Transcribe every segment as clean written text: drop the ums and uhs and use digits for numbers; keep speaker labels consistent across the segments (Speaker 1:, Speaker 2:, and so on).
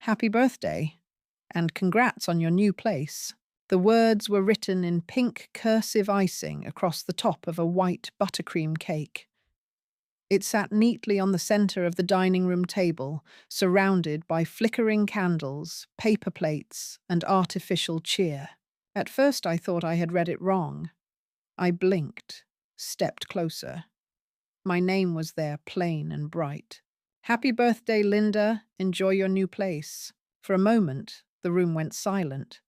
Speaker 1: "Happy birthday, and congrats on your new place." The words were written in pink cursive icing across the top of a white buttercream cake. It sat neatly on the center of the dining room table, surrounded by flickering candles, paper plates, and artificial cheer. At first I thought I had read it wrong. I blinked, stepped closer. My name was there, plain and bright. "Happy birthday, Linda. Enjoy your new place." For a moment, the room went silent.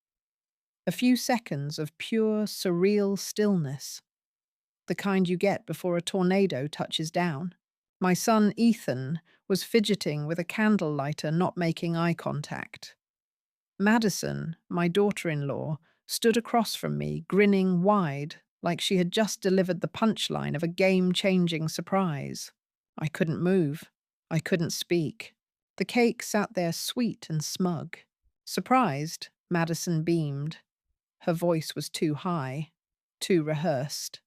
Speaker 1: A few seconds of pure, surreal stillness, the kind you get before a tornado touches down. My son, Ethan, was fidgeting with a candle lighter, not making eye contact. Madison, my daughter-in-law, stood across from me, grinning wide, like she had just delivered the punchline of a game-changing surprise. I couldn't move. I couldn't speak. The cake sat there sweet and smug. Surprised, Madison beamed. Her voice was too high, too rehearsed.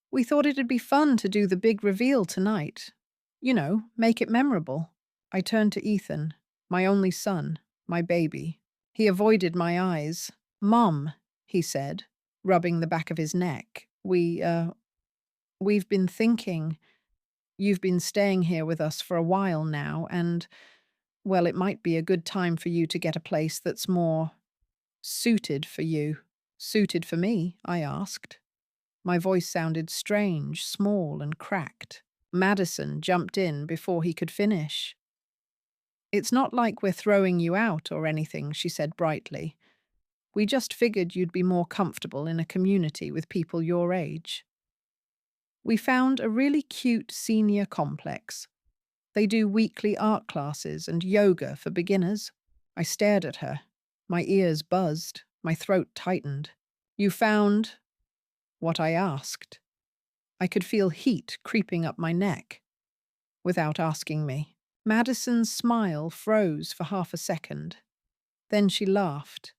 Speaker 1: "We thought it'd be fun to do the big reveal tonight. You know, make it memorable." I turned to Ethan, my only son, my baby. He avoided my eyes. "Mom," he said, rubbing the back of his neck. We've been thinking. You've been staying here with us for a while now, and, well, it might be a good time for you to get a place that's more suited for you." "Suited for me?" I asked. My voice sounded strange, small, and cracked. Madison jumped in before he could finish. "It's not like we're throwing you out or anything," she said brightly. "We just figured you'd be more comfortable in a community with people your age." We found a really cute senior complex. They do weekly art classes and yoga for beginners. I stared at her. My ears buzzed, my throat tightened. "You found what I asked?" I could feel heat creeping up my neck. "Without asking me." Madison's smile froze for half a second. Then she laughed.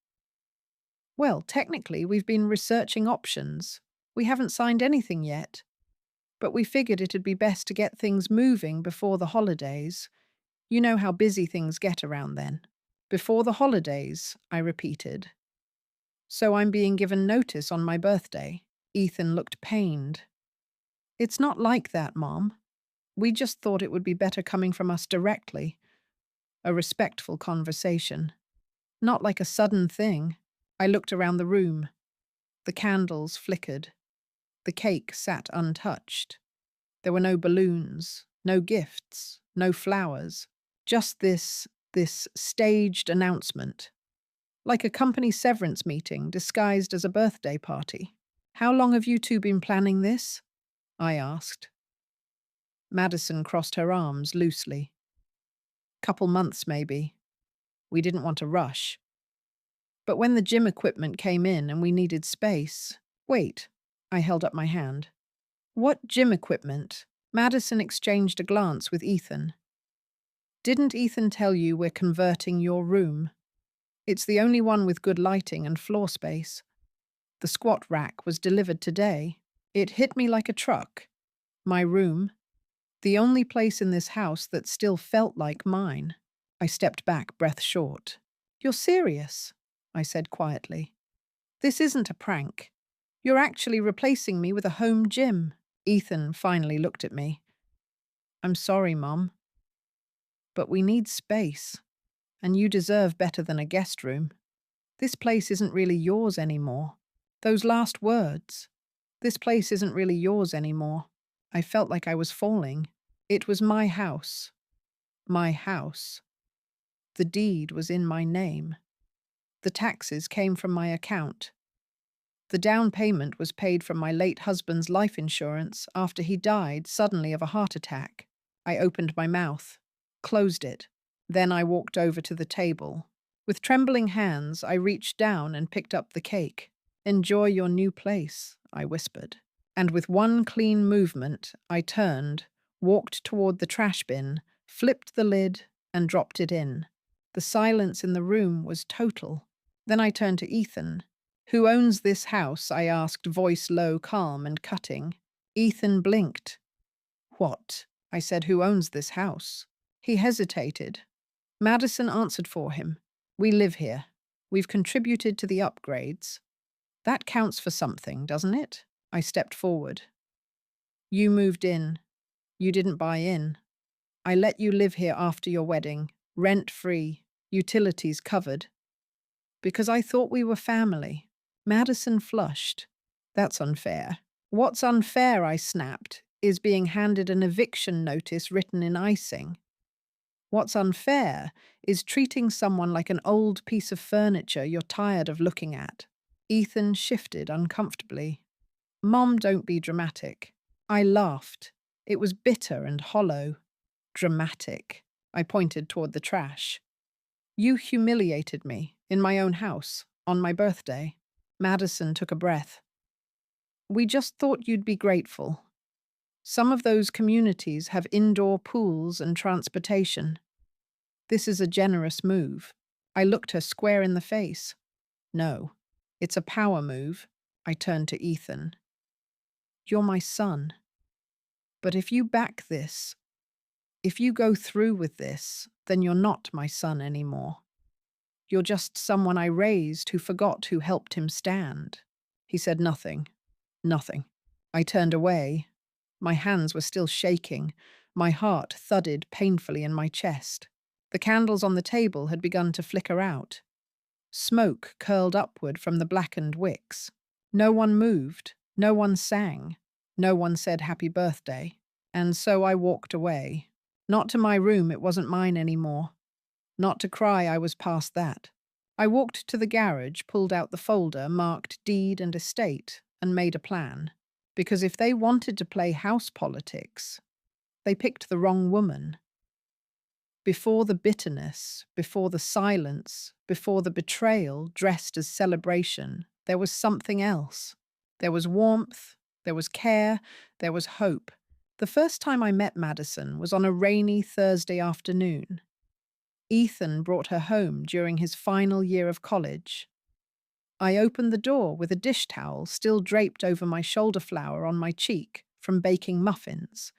Speaker 1: "Well, technically, we've been researching options. We haven't signed anything yet. But we figured it'd be best to get things moving before the holidays. You know how busy things get around then." "Before the holidays," I repeated. "So I'm being given notice on my birthday?" Ethan looked pained. "It's not like that, Mom. We just thought it would be better coming from us directly. A respectful conversation. Not like a sudden thing." I looked around the room. The candles flickered. The cake sat untouched. There were no balloons, no gifts, no flowers. Just this staged announcement. Like a company severance meeting disguised as a birthday party. "How long have you two been planning this?" I asked. Madison crossed her arms loosely. "Couple months, maybe. We didn't want to rush. But when the gym equipment came in and we needed space—" "Wait," I held up my hand. "What gym equipment?" Madison exchanged a glance with Ethan. "Didn't Ethan tell you we're converting your room? It's the only one with good lighting and floor space. The squat rack was delivered today. It hit me like a truck. My room, the only place in this house that still felt like mine." I stepped back, breath short. "You're serious?" I said quietly. "This isn't a prank. You're actually replacing me with a home gym." Ethan finally looked at me. "I'm sorry, Mom. But we need space. And you deserve better than a guest room. This place isn't really yours anymore. Those last words. This place isn't really yours anymore." I felt like I was falling. It was my house. My house. The deed was in my name. The taxes came from my account. The down payment was paid from my late husband's life insurance after he died suddenly of a heart attack. I opened my mouth, closed it. Then I walked over to the table. With trembling hands, I reached down and picked up the cake. "Enjoy your new place," I whispered. And with one clean movement, I turned, walked toward the trash bin, flipped the lid, and dropped it in. The silence in the room was total. Then I turned to Ethan. "Who owns this house?" I asked, voice low, calm, and cutting. Ethan blinked. "What?" I said. "Who owns this house?" He hesitated. Madison answered for him. We live here. We've contributed to the upgrades. That counts for something, doesn't it? I stepped forward. You moved in. You didn't buy in. I let you live here after your wedding, rent-free, utilities covered. Because I thought we were family. Madison flushed. That's unfair. What's unfair, I snapped, is being handed an eviction notice written in icing. What's unfair is treating someone like an old piece of furniture you're tired of looking at. Ethan shifted uncomfortably. Mom, don't be dramatic. I laughed. It was bitter and hollow. Dramatic. I pointed toward the trash. You humiliated me, in my own house, on my birthday. Madison took a breath. We just thought you'd be grateful. Some of those communities have indoor pools and transportation. This is a generous move. I looked her square in the face. No, it's a power move. I turned to Ethan. You're my son. But if you back this, if you go through with this, then you're not my son anymore. You're just someone I raised who forgot who helped him stand. He said nothing. Nothing. I turned away. My hands were still shaking. My heart thudded painfully in my chest. The candles on the table had begun to flicker out. Smoke curled upward from the blackened wicks. No one moved. No one sang. No one said happy birthday. And so I walked away. Not to my room, it wasn't mine anymore. Not to cry, I was past that. I walked to the garage, pulled out the folder marked deed and estate, and made a plan. Because if they wanted to play house politics, they picked the wrong woman. Before the bitterness, before the silence, before the betrayal dressed as celebration, there was something else. There was warmth, there was care, there was hope. The first time I met Madison was on a rainy Thursday afternoon. Ethan brought her home during his final year of college. I opened the door with a dish towel still draped over my shoulder flower on my cheek from baking muffins,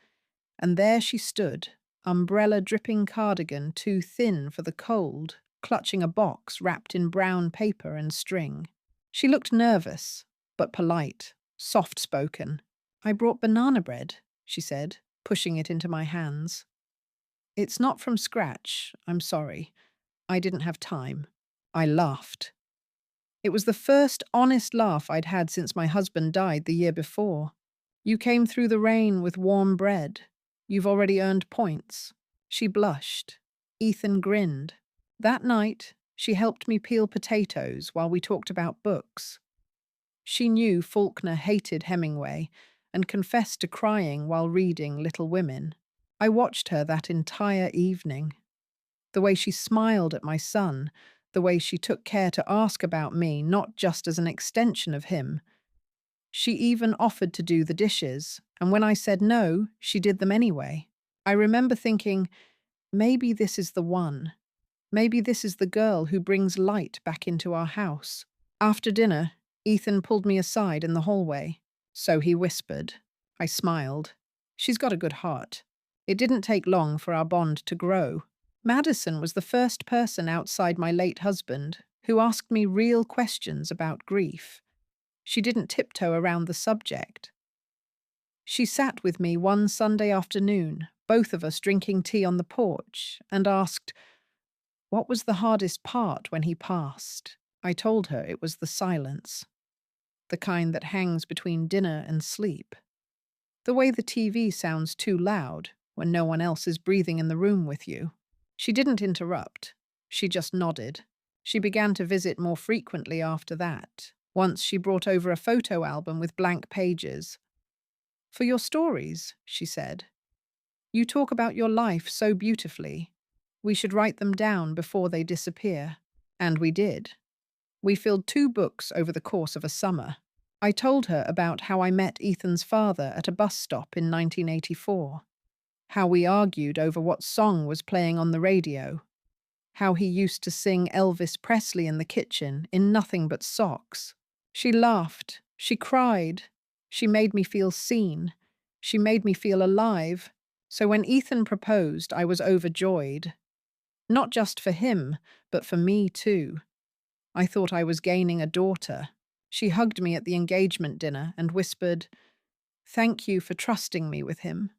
Speaker 1: and there she stood, umbrella-dripping cardigan too thin for the cold, clutching a box wrapped in brown paper and string. She looked nervous, but polite, soft-spoken. I brought banana bread, she said, pushing it into my hands. It's not from scratch, I'm sorry. I didn't have time. I laughed. It was the first honest laugh I'd had since my husband died the year before. You came through the rain with warm bread. You've already earned points. She blushed. Ethan grinned. That night, she helped me peel potatoes while we talked about books. She knew Faulkner hated Hemingway and confessed to crying while reading Little Women. I watched her that entire evening. The way she smiled at my son, the way she took care to ask about me, not just as an extension of him. She even offered to do the dishes, and when I said no, she did them anyway. I remember thinking, maybe this is the one. Maybe this is the girl who brings light back into our house. After dinner, Ethan pulled me aside in the hallway. So he whispered. I smiled. She's got a good heart. It didn't take long for our bond to grow. Madison was the first person outside my late husband who asked me real questions about grief. She didn't tiptoe around the subject. She sat with me one Sunday afternoon, both of us drinking tea on the porch, and asked, what was the hardest part when he passed? I told her it was the silence. The kind that hangs between dinner and sleep. The way the TV sounds too loud when no one else is breathing in the room with you. She didn't interrupt. She just nodded. She began to visit more frequently after that. Once she brought over a photo album with blank pages. For your stories, she said. You talk about your life so beautifully. We should write them down before they disappear. And we did. We filled 2 books over the course of a summer. I told her about how I met Ethan's father at a bus stop in 1984. How we argued over what song was playing on the radio. How he used to sing Elvis Presley in the kitchen in nothing but socks. She laughed. She cried. She made me feel seen. She made me feel alive. So when Ethan proposed, I was overjoyed. Not just for him, but for me too. I thought I was gaining a daughter. She hugged me at the engagement dinner and whispered, "Thank you for trusting me with him.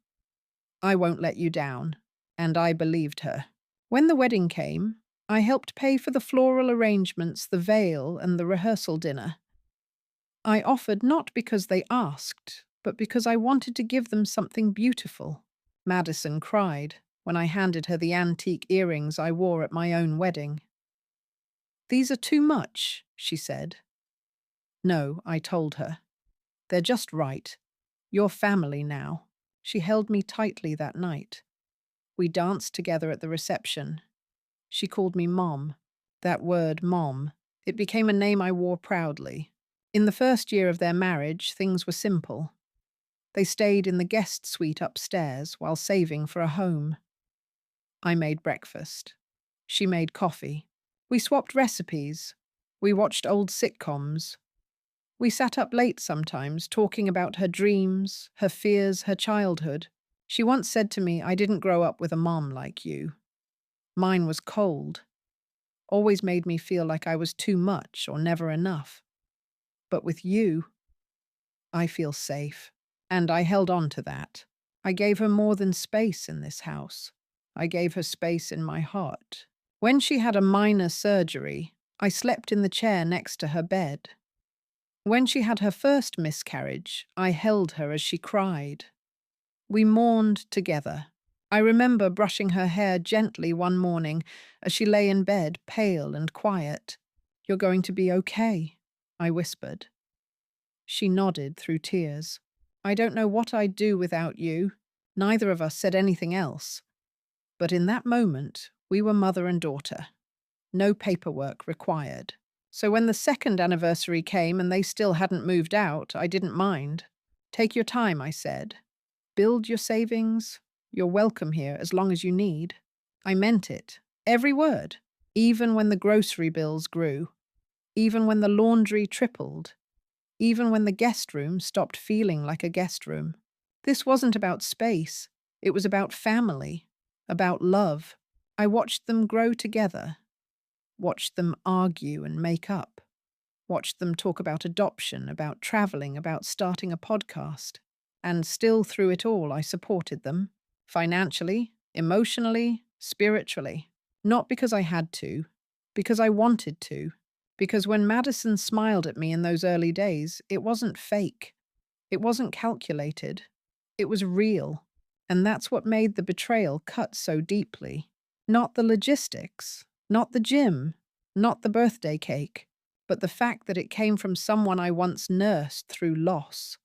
Speaker 1: I won't let you down." And I believed her. When the wedding came, I helped pay for the floral arrangements, the veil, and the rehearsal dinner. I offered not because they asked, but because I wanted to give them something beautiful. Madison cried when I handed her the antique earrings I wore at my own wedding. "These are too much," she said. "No," I told her. "They're just right. You're family now." She held me tightly that night. We danced together at the reception. She called me Mom. That word, Mom, it became a name I wore proudly. In the first year of their marriage, things were simple. They stayed in the guest suite upstairs while saving for a home. I made breakfast. She made coffee. We swapped recipes. We watched old sitcoms. We sat up late sometimes, talking about her dreams, her fears, her childhood. She once said to me, "I didn't grow up with a mom like you. Mine was cold, always made me feel like I was too much or never enough. But with you, I feel safe." And I held on to that. I gave her more than space in this house. I gave her space in my heart. When she had a minor surgery, I slept in the chair next to her bed. When she had her first miscarriage, I held her as she cried. We mourned together. I remember brushing her hair gently one morning as she lay in bed, pale and quiet. "You're going to be okay," I whispered. She nodded through tears. "I don't know what I'd do without you." Neither of us said anything else. But in that moment, we were mother and daughter. No paperwork required. So when the second anniversary came and they still hadn't moved out, I didn't mind. "Take your time," I said. "Build your savings. You're welcome here as long as you need." I meant it. Every word. Even when the grocery bills grew. Even when the laundry tripled. Even when the guest room stopped feeling like a guest room. This wasn't about space. It was about family. About love. I watched them grow together. Watched them argue and make up. Watched them talk about adoption, about traveling, about starting a podcast. And still through it all, I supported them. Financially, emotionally, spiritually. Not because I had to, because I wanted to. Because when Madison smiled at me in those early days, it wasn't fake. It wasn't calculated. It was real. And that's what made the betrayal cut so deeply. Not the logistics, not the gym, not the birthday cake, but the fact that it came from someone I once nursed through loss.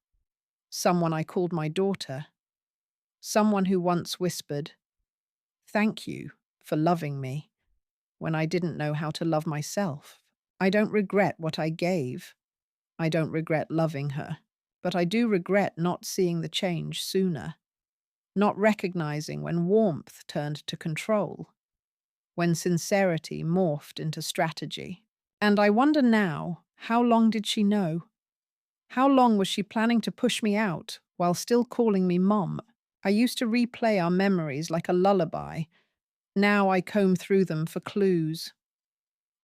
Speaker 1: Someone I called my daughter. Someone who once whispered, "Thank you for loving me," when I didn't know how to love myself. I don't regret what I gave. I don't regret loving her. But I do regret not seeing the change sooner. Not recognizing when warmth turned to control. When sincerity morphed into strategy. And I wonder now, how long did she know? How long was she planning to push me out while still calling me Mom? I used to replay our memories like a lullaby. Now I comb through them for clues.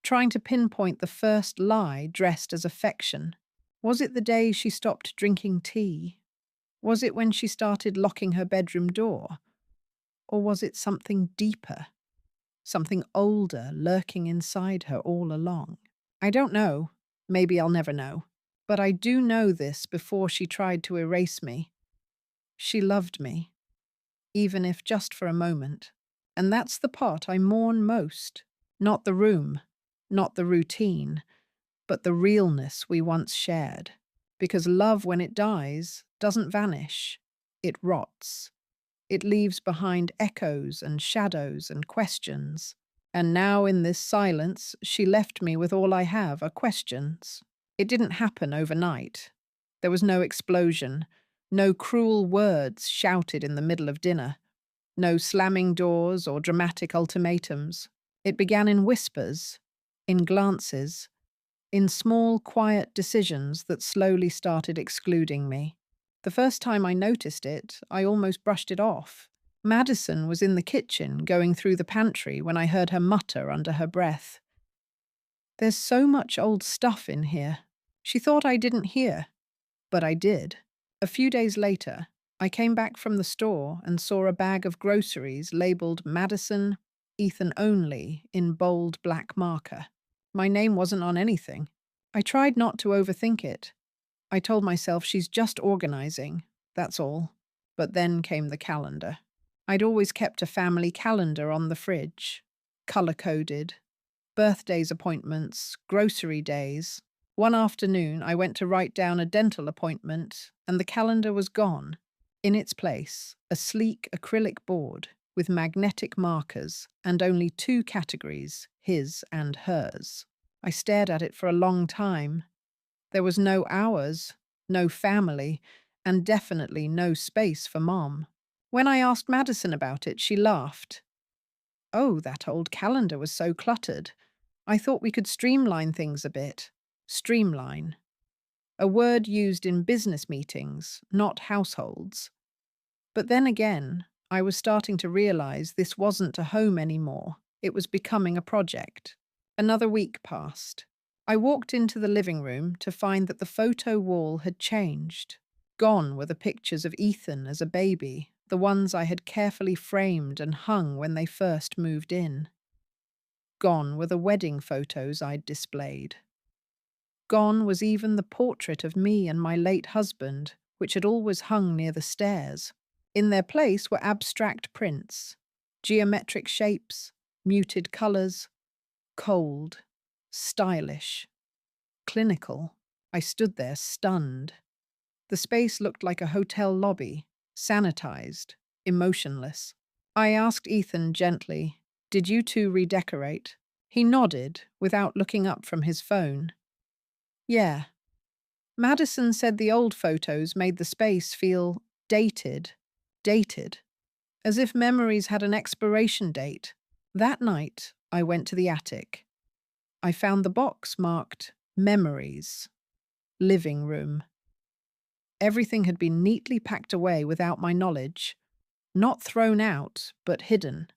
Speaker 1: Trying to pinpoint the first lie dressed as affection. Was it the day she stopped drinking tea? Was it when she started locking her bedroom door? Or was it something deeper? Something older lurking inside her all along? I don't know. Maybe I'll never know. But I do know this before she tried to erase me. She loved me, even if just for a moment. And that's the part I mourn most. Not the room, not the routine, but the realness we once shared. Because love, when it dies, doesn't vanish. It rots. It leaves behind echoes and shadows and questions. And now in this silence, she left me with all I have are questions. It didn't happen overnight. There was no explosion, no cruel words shouted in the middle of dinner, no slamming doors or dramatic ultimatums. It began in whispers, in glances, in small, quiet decisions that slowly started excluding me. The first time I noticed it, I almost brushed it off. Madison was in the kitchen going through the pantry when I heard her mutter under her breath. "There's so much old stuff in here." She thought I didn't hear, but I did. A few days later, I came back from the store and saw a bag of groceries labeled Madison, Ethan only in bold black marker. My name wasn't on anything. I tried not to overthink it. I told myself she's just organizing, that's all. But then came the calendar. I'd always kept a family calendar on the fridge, color-coded, birthdays, appointments, grocery days. One afternoon, I went to write down a dental appointment, and the calendar was gone. In its place, a sleek acrylic board with magnetic markers and only two categories, his and hers. I stared at it for a long time. There was no hours, no family, and definitely no space for Mom. When I asked Madison about it, she laughed. "Oh, that old calendar was so cluttered. I thought we could streamline things a bit." Streamline. A word used in business meetings, not households. But then again, I was starting to realize this wasn't a home anymore. It was becoming a project. Another week passed. I walked into the living room to find that the photo wall had changed. Gone were the pictures of Ethan as a baby, the ones I had carefully framed and hung when they first moved in. Gone were the wedding photos I'd displayed. Gone was even the portrait of me and my late husband, which had always hung near the stairs. In their place were abstract prints, geometric shapes, muted colours, cold, stylish, clinical. I stood there stunned. The space looked like a hotel lobby, sanitized, emotionless. I asked Ethan gently, "Did you two redecorate?" He nodded without looking up from his phone. "Yeah." Madison said the old photos made the space feel dated, as if memories had an expiration date. That night, I went to the attic. I found the box marked Memories, Living Room. Everything had been neatly packed away without my knowledge, not thrown out, but hidden,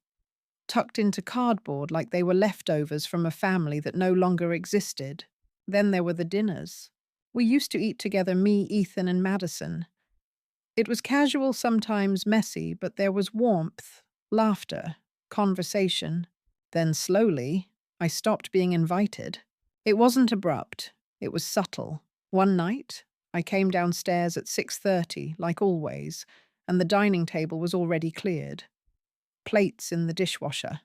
Speaker 1: tucked into cardboard like they were leftovers from a family that no longer existed. Then there were the dinners. We used to eat together, me, Ethan, and Madison. It was casual, sometimes messy, but there was warmth, laughter, conversation. Then slowly, I stopped being invited. It wasn't abrupt. It was subtle. One night, I came downstairs at 6:30, like always, and the dining table was already cleared. Plates in the dishwasher.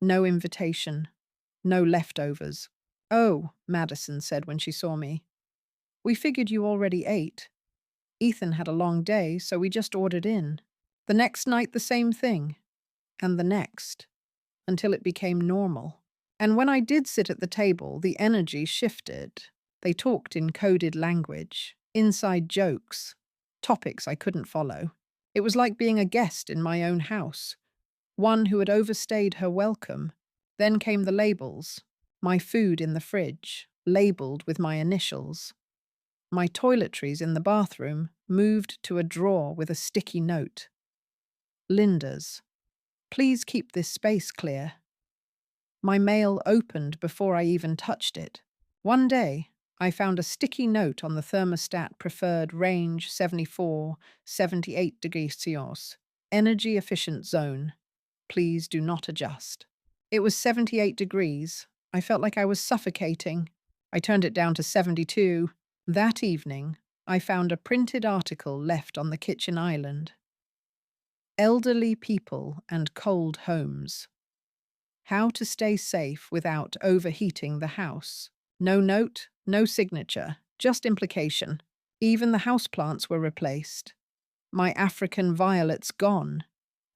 Speaker 1: No invitation. No leftovers. "Oh," Madison said when she saw me. "We figured you already ate." Ethan had a long day, so we just ordered in. The next night, the same thing. And the next. Until it became normal. And when I did sit at the table, the energy shifted. They talked in coded language, inside jokes, topics I couldn't follow. It was like being a guest in my own house, one who had overstayed her welcome. Then came the labels, my food in the fridge, labeled with my initials. My toiletries in the bathroom moved to a drawer with a sticky note. Linda's. "Please keep this space clear." My mail opened before I even touched it. One day, I found a sticky note on the thermostat preferred range 74, 78 degrees Celsius. Energy efficient zone. Please do not adjust. It was 78 degrees. I felt like I was suffocating. I turned it down to 72. That evening, I found a printed article left on the kitchen island. Elderly people and cold homes. How to stay safe without overheating the house. No note, no signature, just implication. Even the houseplants were replaced. My African violets gone,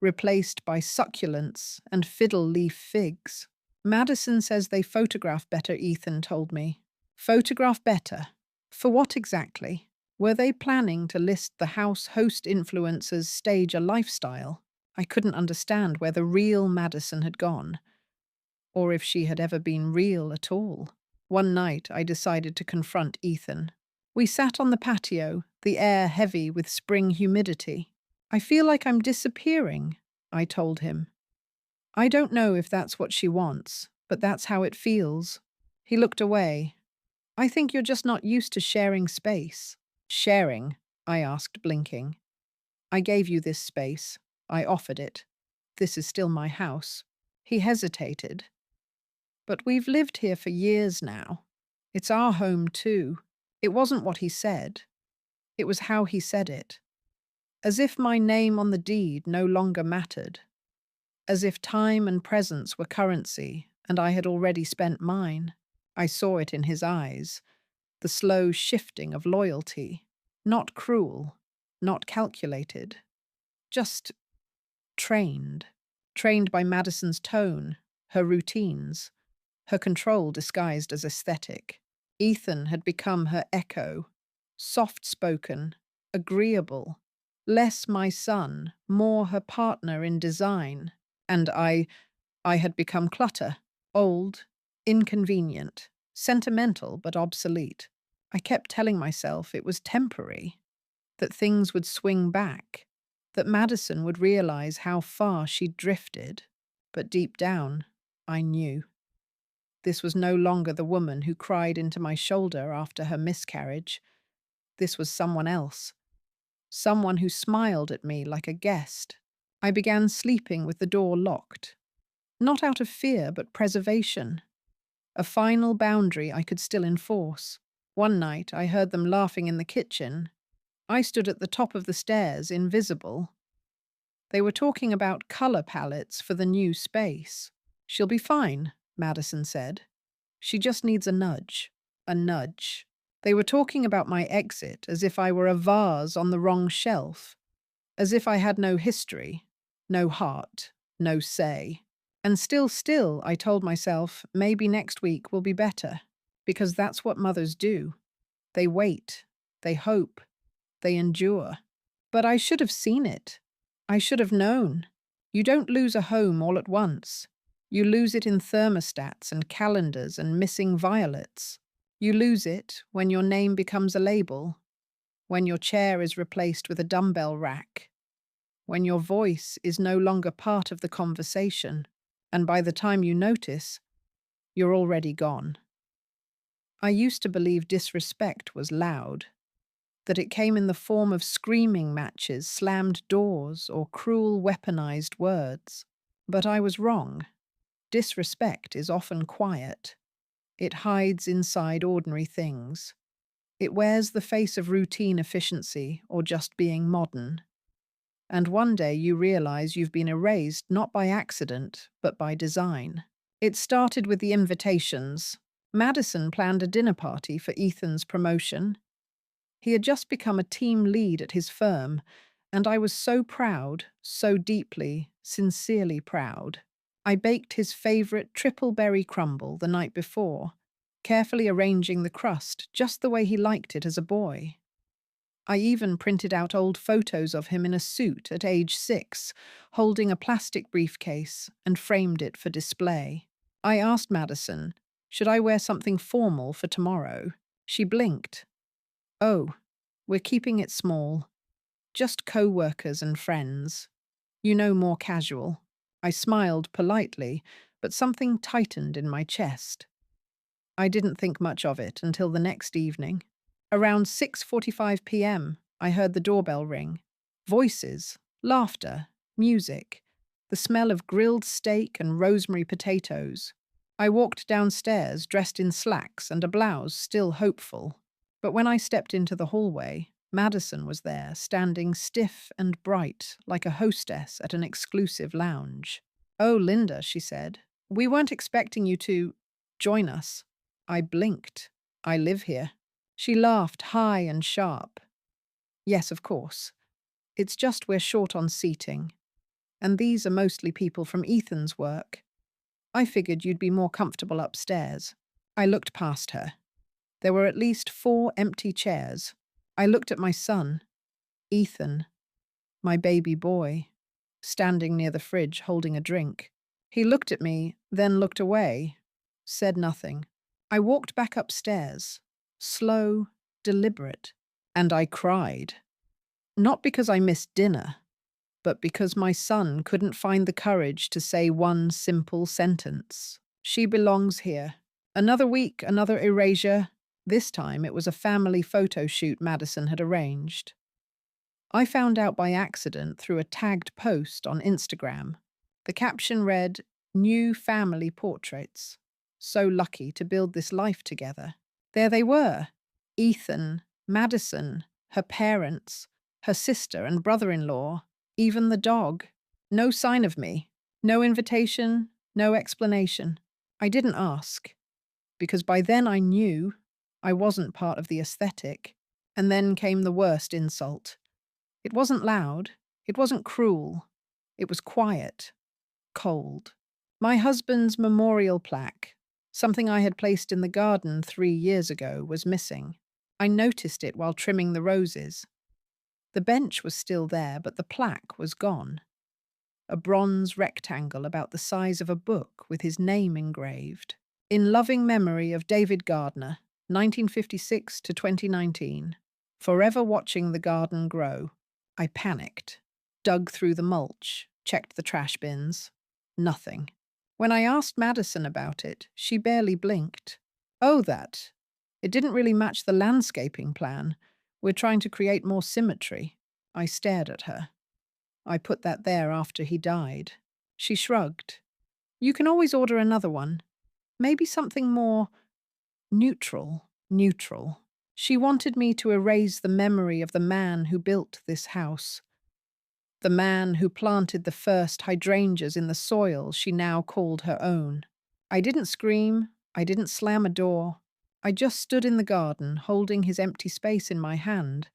Speaker 1: replaced by succulents and fiddle leaf figs. Madison says they photograph better, Ethan told me. Photograph better? For what exactly? Were they planning to list the house host influencers stage a lifestyle? I couldn't understand where the real Madison had gone, or if she had ever been real at all. One night, I decided to confront Ethan. We sat on the patio, the air heavy with spring humidity. "I feel like I'm disappearing," I told him. I don't know if that's what she wants, but that's how it feels. He looked away. I think you're just not used to sharing space. Sharing? I asked, blinking. I gave you this space. I offered it. This is still my house. He hesitated. But we've lived here for years now. It's our home too. It wasn't what he said. It was how he said it. As if my name on the deed no longer mattered. As if time and presence were currency, and I had already spent mine. I saw it in his eyes, the slow shifting of loyalty. Not cruel, not calculated. Just trained. Trained by Madison's tone, her routines, her control disguised as aesthetic. Ethan had become her echo, soft-spoken, agreeable, less my son, more her partner in design. And I had become clutter, old, inconvenient, sentimental but obsolete. I kept telling myself it was temporary, that things would swing back, that Madison would realize how far she'd drifted. But deep down, I knew. This was no longer the woman who cried into my shoulder after her miscarriage. This was someone else. Someone who smiled at me like a guest. I began sleeping with the door locked. Not out of fear, but preservation. A final boundary I could still enforce. One night I heard them laughing in the kitchen. I stood at the top of the stairs, invisible. They were talking about color palettes for the new space. She'll be fine, Madison said. She just needs a nudge. A nudge. They were talking about my exit as if I were a vase on the wrong shelf. As if I had no history, no heart, no say. And still, I told myself, maybe next week will be better. Because that's what mothers do. They wait. They hope. They endure. But I should have seen it. I should have known. You don't lose a home all at once. You lose it in thermostats and calendars and missing violets. You lose it when your name becomes a label, when your chair is replaced with a dumbbell rack, when your voice is no longer part of the conversation, and by the time you notice, you're already gone. I used to believe disrespect was loud, that it came in the form of screaming matches, slammed doors, or cruel weaponized words. But I was wrong. Disrespect is often quiet. It hides inside ordinary things. It wears the face of routine efficiency or just being modern. And one day you realize you've been erased not by accident, but by design. It started with the invitations. Madison planned a dinner party for Ethan's promotion. He had just become a team lead at his firm, and I was so proud, so deeply, sincerely proud. I baked his favorite triple berry crumble the night before, carefully arranging the crust just the way he liked it as a boy. I even printed out old photos of him in a suit at age 6, holding a plastic briefcase, and framed it for display. I asked Madison, should I wear something formal for tomorrow? She blinked. Oh, we're keeping it small. Just co-workers and friends. You know, more casual. I smiled politely, but something tightened in my chest. I didn't think much of it until the next evening. Around 6:45 p.m., I heard the doorbell ring. Voices, laughter, music, the smell of grilled steak and rosemary potatoes. I walked downstairs, dressed in slacks and a blouse, still hopeful. But when I stepped into the hallway, Madison was there, standing stiff and bright, like a hostess at an exclusive lounge. "Oh, Linda," she said, "we weren't expecting you to join us." I blinked. "I live here." She laughed high and sharp. "Yes, of course. It's just we're short on seating. And these are mostly people from Ethan's work. I figured you'd be more comfortable upstairs." I looked past her. There were at least 4 empty chairs. I looked at my son, Ethan, my baby boy, standing near the fridge holding a drink. He looked at me, then looked away, said nothing. I walked back upstairs, slow, deliberate, and I cried. Not because I missed dinner, but because my son couldn't find the courage to say one simple sentence. She belongs here. Another week, another erasure. This time it was a family photo shoot Madison had arranged. I found out by accident through a tagged post on Instagram. The caption read, "New family portraits. So lucky to build this life together." There they were. Ethan, Madison, her parents, her sister and brother-in-law, even the dog. No sign of me. No invitation, no explanation. I didn't ask, because by then I knew I wasn't part of the aesthetic. And then came the worst insult. It wasn't loud. It wasn't cruel. It was quiet. Cold. My husband's memorial plaque, something I had placed in the garden 3 years ago, was missing. I noticed it while trimming the roses. The bench was still there, but the plaque was gone. A bronze rectangle about the size of a book with his name engraved. In loving memory of David Gardner, 1956 to 2019. Forever watching the garden grow. I panicked. Dug through the mulch, checked the trash bins. Nothing. When I asked Madison about it, she barely blinked. Oh, that. It didn't really match the landscaping plan. We're trying to create more symmetry. I stared at her. I put that there after he died. She shrugged. You can always order another one. Maybe something more neutral. Neutral. She wanted me to erase the memory of the man who built this house. The man who planted the first hydrangeas in the soil she now called her own. I didn't scream. I didn't slam a door. I just stood in the garden, holding his empty space in my hand,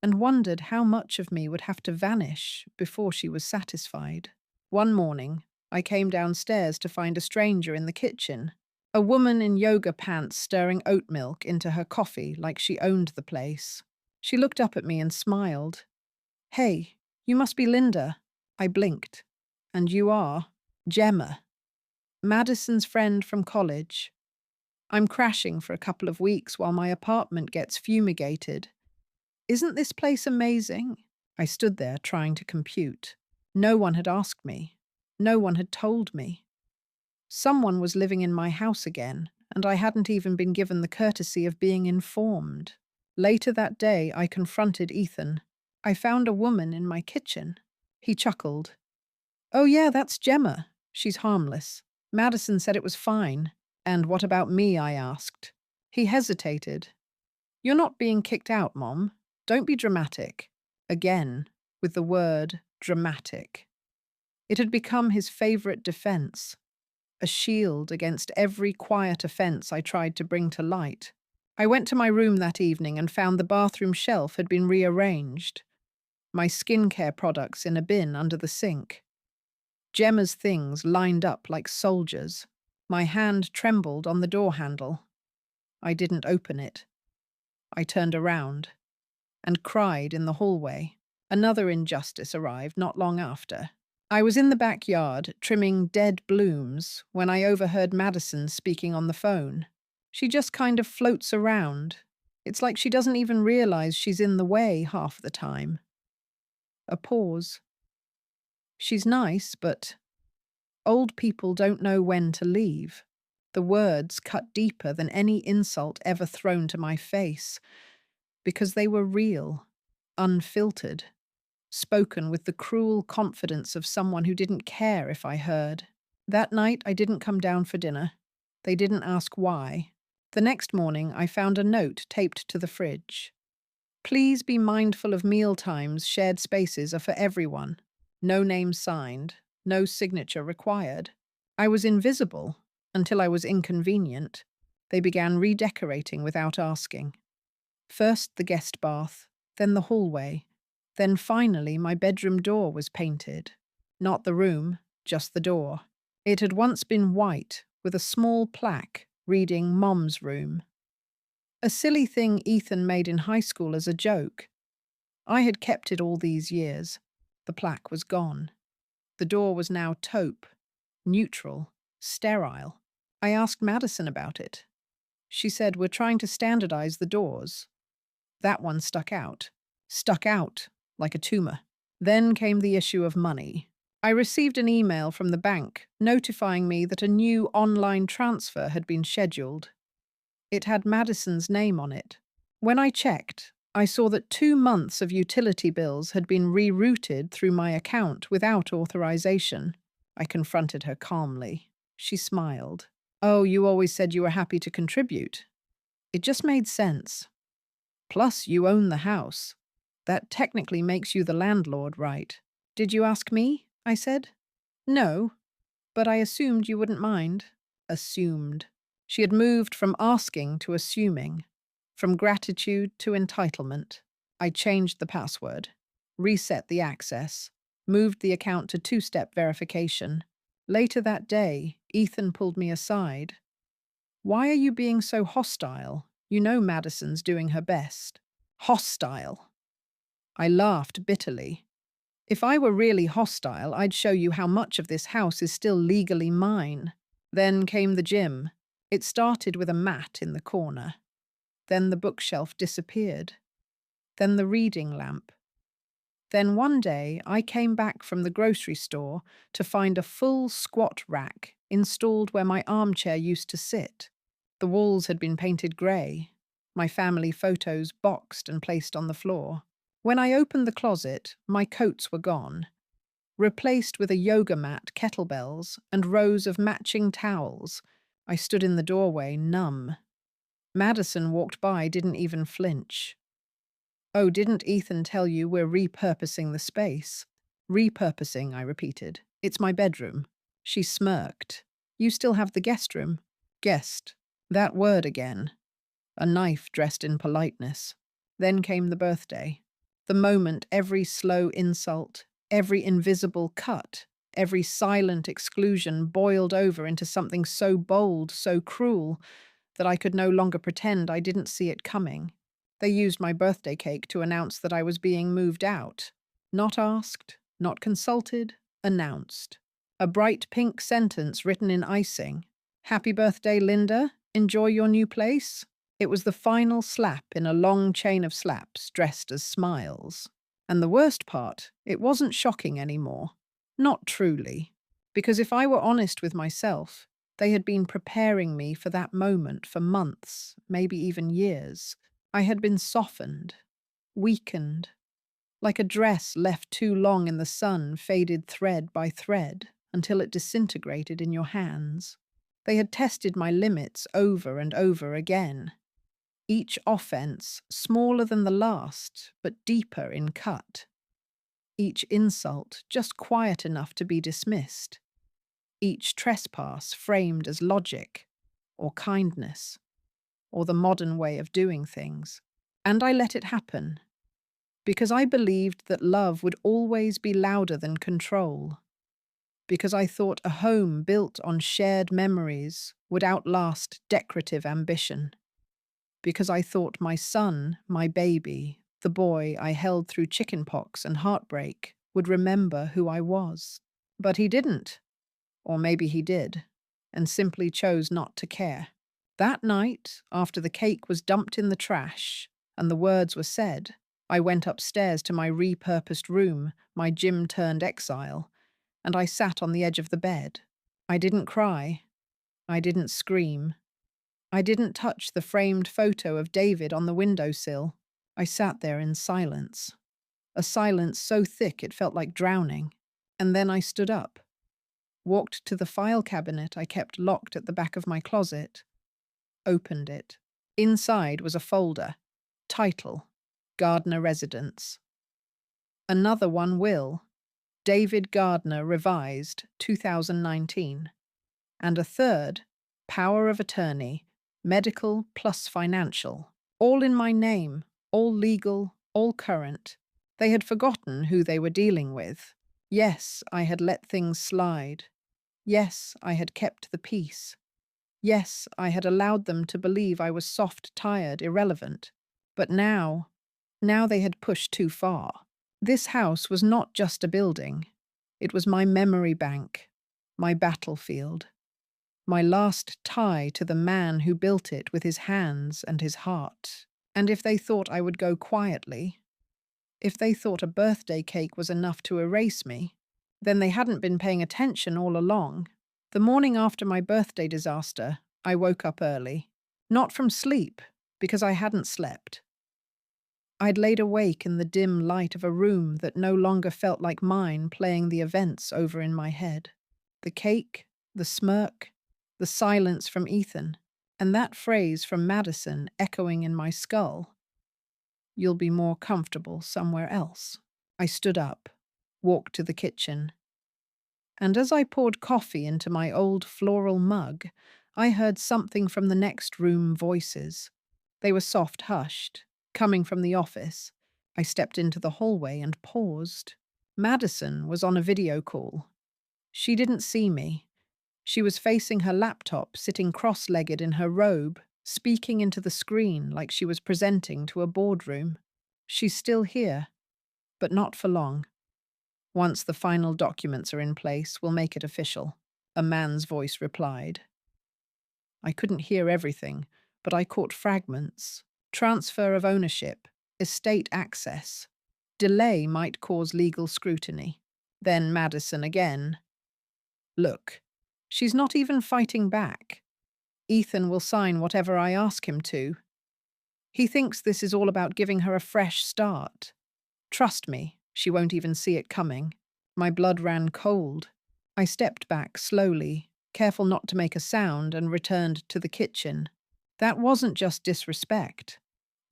Speaker 1: and wondered how much of me would have to vanish before she was satisfied. One morning, I came downstairs to find a stranger in the kitchen, a woman in yoga pants stirring oat milk into her coffee like she owned the place. She looked up at me and smiled. Hey, you must be Linda. I blinked. And you are? Gemma. Madison's friend from college. I'm crashing for a couple of weeks while my apartment gets fumigated. Isn't this place amazing? I stood there trying to compute. No one had asked me. No one had told me. Someone was living in my house again, and I hadn't even been given the courtesy of being informed. Later that day, I confronted Ethan. I found a woman in my kitchen. He chuckled. Oh yeah, that's Gemma. She's harmless. Madison said it was fine. And what about me, I asked. He hesitated. You're not being kicked out, Mom. Don't be dramatic. Again, with the word dramatic. It had become his favorite defense. A shield against every quiet offense I tried to bring to light. I went to my room that evening and found the bathroom shelf had been rearranged. My skincare products in a bin under the sink. Gemma's things lined up like soldiers. My hand trembled on the door handle. I didn't open it. I turned around and cried in the hallway. Another injustice arrived not long after. I was in the backyard, trimming dead blooms, when I overheard Madison speaking on the phone. She just kind of floats around. It's like she doesn't even realize she's in the way half the time. A pause. She's nice, but old people don't know when to leave. The words cut deeper than any insult ever thrown to my face, because they were real, unfiltered. Spoken with the cruel confidence of someone who didn't care if I heard. That night, I didn't come down for dinner. They didn't ask why. The next morning, I found a note taped to the fridge. Please be mindful of meal times. Shared spaces are for everyone. No name signed. No signature required. I was invisible until I was inconvenient. They began redecorating without asking. First the guest bath, then the hallway. Then finally, my bedroom door was painted. Not the room, just the door. It had once been white, with a small plaque reading Mom's Room. A silly thing Ethan made in high school as a joke. I had kept it all these years. The plaque was gone. The door was now taupe, neutral, sterile. I asked Madison about it. She said, we're trying to standardize the doors. That one stuck out. Stuck out like a tumor. Then came the issue of money. I received an email from the bank notifying me that a new online transfer had been scheduled. It had Madison's name on it. When I checked, I saw that 2 months of utility bills had been rerouted through my account without authorization. I confronted her calmly. She smiled. "Oh, you always said you were happy to contribute." It just made sense. Plus, you own the house. That technically makes you the landlord, right? "Did you ask me?" I said. "No, but I assumed you wouldn't mind." Assumed. She had moved from asking to assuming, from gratitude to entitlement. I changed the password, reset the access, moved the account to two-step verification. Later that day, Ethan pulled me aside. "Why are you being so hostile? You know Madison's doing her best." Hostile. I laughed bitterly. If I were really hostile, I'd show you how much of this house is still legally mine. Then came the gym. It started with a mat in the corner. Then the bookshelf disappeared. Then the reading lamp. Then one day I came back from the grocery store to find a full squat rack installed where my armchair used to sit. The walls had been painted grey, my family photos boxed and placed on the floor. When I opened the closet, my coats were gone, replaced with a yoga mat, kettlebells, and rows of matching towels. I stood in the doorway, numb. Madison walked by, didn't even flinch. "Oh, didn't Ethan tell you we're repurposing the space?" "Repurposing," I repeated. "It's my bedroom." She smirked. "You still have the guest room." Guest. That word again. A knife dressed in politeness. Then came the birthday. The moment every slow insult, every invisible cut, every silent exclusion boiled over into something so bold, so cruel, that I could no longer pretend I didn't see it coming. They used my birthday cake to announce that I was being moved out. Not asked, not consulted, announced. A bright pink sentence written in icing. "Happy birthday, Linda. Enjoy your new place." It was the final slap in a long chain of slaps dressed as smiles. And the worst part, it wasn't shocking anymore. Not truly. Because if I were honest with myself, they had been preparing me for that moment for months, maybe even years. I had been softened, weakened, like a dress left too long in the sun faded thread by thread until it disintegrated in your hands. They had tested my limits over and over again. Each offense smaller than the last, but deeper in cut. Each insult just quiet enough to be dismissed. Each trespass framed as logic, or kindness, or the modern way of doing things. And I let it happen, because I believed that love would always be louder than control. Because I thought a home built on shared memories would outlast decorative ambition. Because I thought my son, my baby, the boy I held through chickenpox and heartbreak, would remember who I was. But he didn't. Or maybe he did, and simply chose not to care. That night, after the cake was dumped in the trash and the words were said, I went upstairs to my repurposed room, my gym-turned-exile, and I sat on the edge of the bed. I didn't cry. I didn't scream. I didn't touch the framed photo of David on the windowsill. I sat there in silence. A silence so thick it felt like drowning. And then I stood up, walked to the file cabinet I kept locked at the back of my closet, opened it. Inside was a folder. Title: Gardner Residence. Another one will. David Gardner Revised, 2019. And a third, Power of Attorney, Medical plus Financial. All in my name, all legal, all current. They had forgotten who they were dealing with. Yes, I had let things slide. Yes, I had kept the peace. Yes, I had allowed them to believe I was soft, tired, irrelevant. But now they had pushed too far. This house was not just a building. It was my memory bank, my battlefield, my last tie to the man who built it with his hands and his heart. And if they thought I would go quietly, If they thought a birthday cake was enough to erase me, then they hadn't been paying attention all along. The morning after my birthday disaster, I woke up early. Not from sleep, because I hadn't slept. I'd laid awake in the dim light of a room that no longer felt like mine, playing the events over in my head. The cake, the smirk, the silence from Ethan, and that phrase from Madison echoing in my skull. "You'll be more comfortable somewhere else." I stood up, walked to the kitchen, and as I poured coffee into my old floral mug, I heard something from the next room voices. They were soft hushed, coming from the office. I stepped into the hallway and paused. Madison was on a video call. She didn't see me. She was facing her laptop, sitting cross-legged in her robe, speaking into the screen like she was presenting to a boardroom. "She's still here, but not for long. Once the final documents are in place, we'll make it official," a man's voice replied. I couldn't hear everything, but I caught fragments. Transfer of ownership, estate access. Delay might cause legal scrutiny. Then Madison again. "Look, she's not even fighting back. Ethan will sign whatever I ask him to. He thinks this is all about giving her a fresh start. Trust me, she won't even see it coming." My blood ran cold. I stepped back slowly, careful not to make a sound, and returned to the kitchen. That wasn't just disrespect.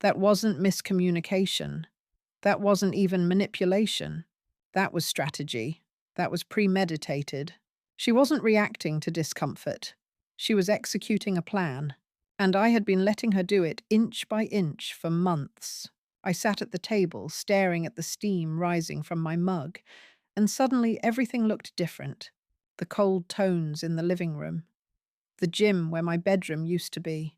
Speaker 1: That wasn't miscommunication. That wasn't even manipulation. That was strategy. That was premeditated. She wasn't reacting to discomfort. She was executing a plan, and I had been letting her do it inch by inch for months. I sat at the table, staring at the steam rising from my mug, and suddenly everything looked different. The cold tones in the living room, the gym where my bedroom used to be,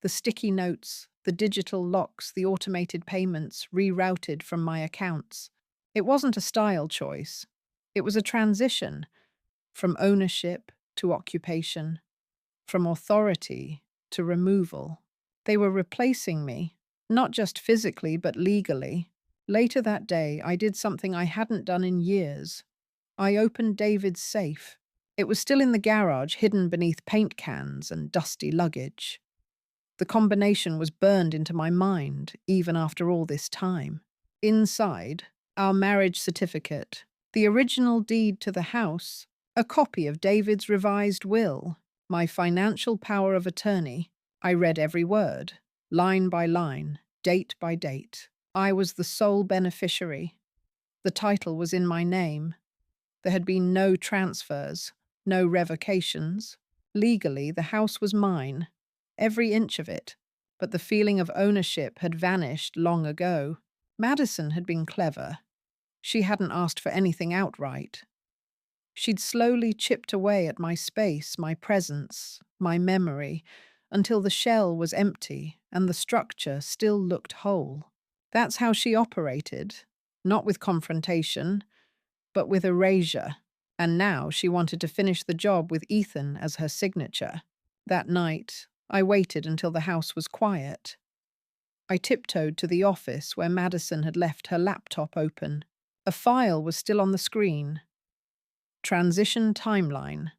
Speaker 1: the sticky notes, the digital locks, the automated payments rerouted from my accounts. It wasn't a style choice. It was a transition from ownership to occupation, from authority to removal. They were replacing me, not just physically but legally. Later that day, I did something I hadn't done in years. I opened David's safe. It was still in the garage, hidden beneath paint cans and dusty luggage. The combination was burned into my mind, even after all this time. Inside, our marriage certificate, the original deed to the house, a copy of David's revised will, my financial power of attorney. I read every word, line by line, date by date. I was the sole beneficiary. The title was in my name. There had been no transfers, no revocations. Legally, the house was mine, every inch of it, but the feeling of ownership had vanished long ago. Madison had been clever. She hadn't asked for anything outright. She'd slowly chipped away at my space, my presence, my memory, until the shell was empty and the structure still looked whole. That's how she operated, not with confrontation, but with erasure. And now she wanted to finish the job with Ethan as her signature. That night, I waited until the house was quiet. I tiptoed to the office where Madison had left her laptop open. A file was still on the screen. Transition timeline.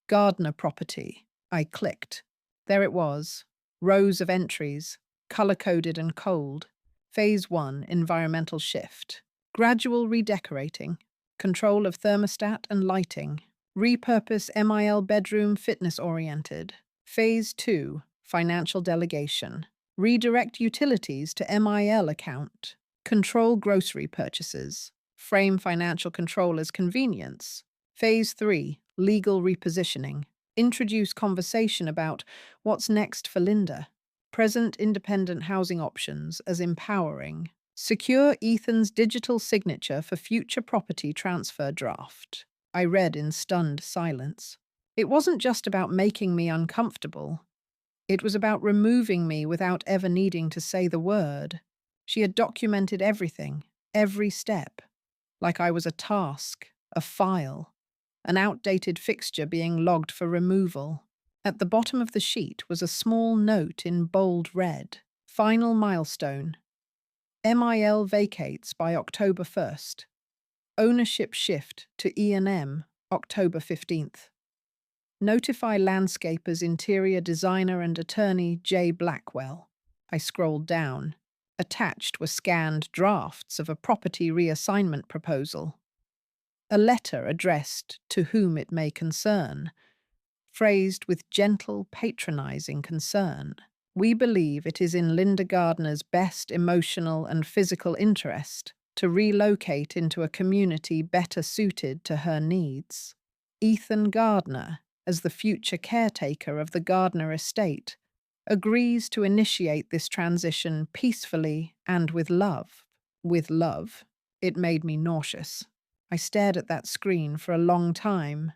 Speaker 1: Gardner property. I clicked. There it was. Rows of entries, color-coded and cold. Phase 1, environmental shift. Gradual redecorating. Control of thermostat and lighting. Repurpose MIL bedroom fitness-oriented. Phase 2, financial delegation. Redirect utilities to MIL account. Control grocery purchases. Frame financial control as convenience. Phase 3, legal repositioning. Introduce conversation about what's next for Linda. Present independent housing options as empowering. Secure Ethan's digital signature for future property transfer draft. I read in stunned silence. It wasn't just about making me uncomfortable. It was about removing me without ever needing to say the word. She had documented everything, every step, like I was a task, a file, an outdated fixture being logged for removal. At the bottom of the sheet was a small note in bold red. Final milestone. MIL vacates by October 1st. Ownership shift to E&M October 15th. Notify landscapers, interior designer and attorney J. Blackwell. I scrolled down. Attached were scanned drafts of a property reassignment proposal. A letter addressed to whom it may concern, phrased with gentle, patronizing concern. We believe it is in Linda Gardner's best emotional and physical interest to relocate into a community better suited to her needs. Ethan Gardner, as the future caretaker of the Gardner estate, agrees to initiate this transition peacefully and with love. With love, it made me nauseous. I stared at that screen for a long time,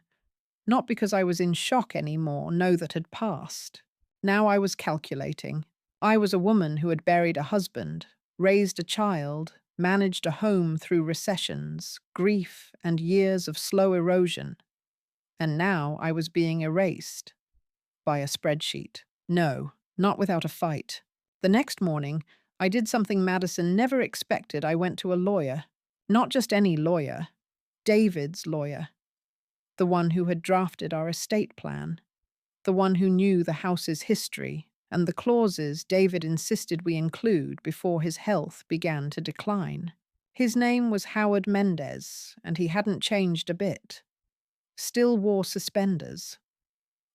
Speaker 1: not because I was in shock anymore, no, that had passed. Now I was calculating. I was a woman who had buried a husband, raised a child, managed a home through recessions, grief, and years of slow erosion. And now I was being erased by a spreadsheet. No, not without a fight. The next morning, I did something Madison never expected. I went to a lawyer. Not just any lawyer, David's lawyer. The one who had drafted our estate plan. The one who knew the house's history and the clauses David insisted we include before his health began to decline. His name was Howard Mendez, and he hadn't changed a bit. Still wore suspenders.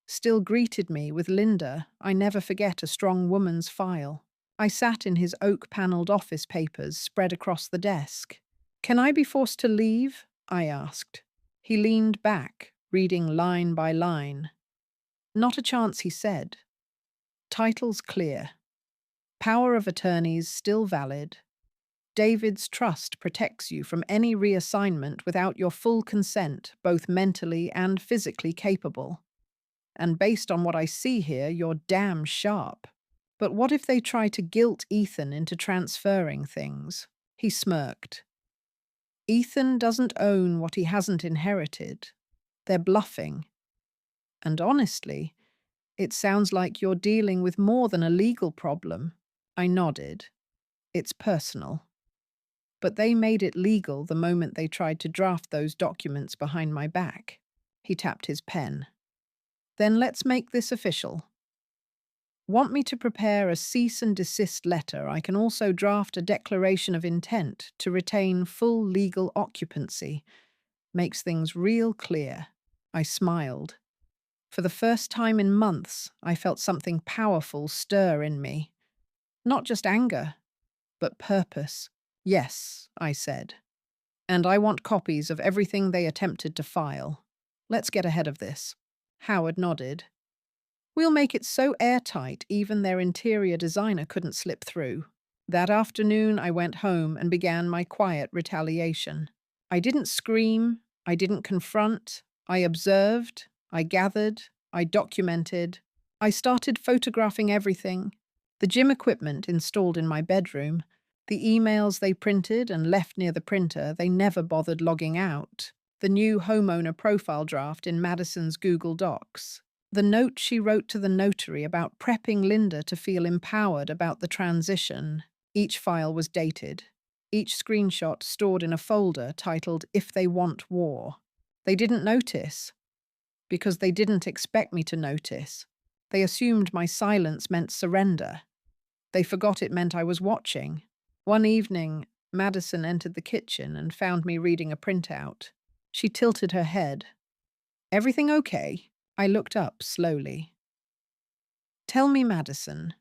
Speaker 1: Still greeted me with Linda, I never forget a strong woman's file. I sat in his oak-panelled office papers spread across the desk. Can I be forced to leave? I asked. He leaned back, reading line by line. Not a chance, he said. Titles clear. Power of attorneys still valid. David's trust protects you from any reassignment without your full consent, both mentally and physically capable. And based on what I see here, you're damn sharp. But what if they try to guilt Ethan into transferring things? He smirked. Ethan doesn't own what he hasn't inherited. They're bluffing. And honestly, it sounds like you're dealing with more than a legal problem. I nodded. It's personal. But they made it legal the moment they tried to draft those documents behind my back. He tapped his pen. Then let's make this official. Want me to prepare a cease and desist letter? I can also draft a declaration of intent to retain full legal occupancy. Makes things real clear. I smiled. For the first time in months, I felt something powerful stir in me. Not just anger, but purpose. Yes, I said. And I want copies of everything they attempted to file. Let's get ahead of this. Howard nodded. We'll make it so airtight even their interior designer couldn't slip through. That afternoon I went home and began my quiet retaliation. I didn't scream, I didn't confront, I observed, I gathered, I documented. I started photographing everything. The gym equipment installed in my bedroom, the emails they printed and left near the printer they never bothered logging out, the new homeowner profile draft in Madison's Google Docs, the note she wrote to the notary about prepping Linda to feel empowered about the transition. Each file was dated. Each screenshot stored in a folder titled If They Want War. They didn't notice, because they didn't expect me to notice. They assumed my silence meant surrender. They forgot it meant I was watching. One evening, Madison entered the kitchen and found me reading a printout. She tilted her head. Everything okay? I looked up slowly. Tell me, Madison,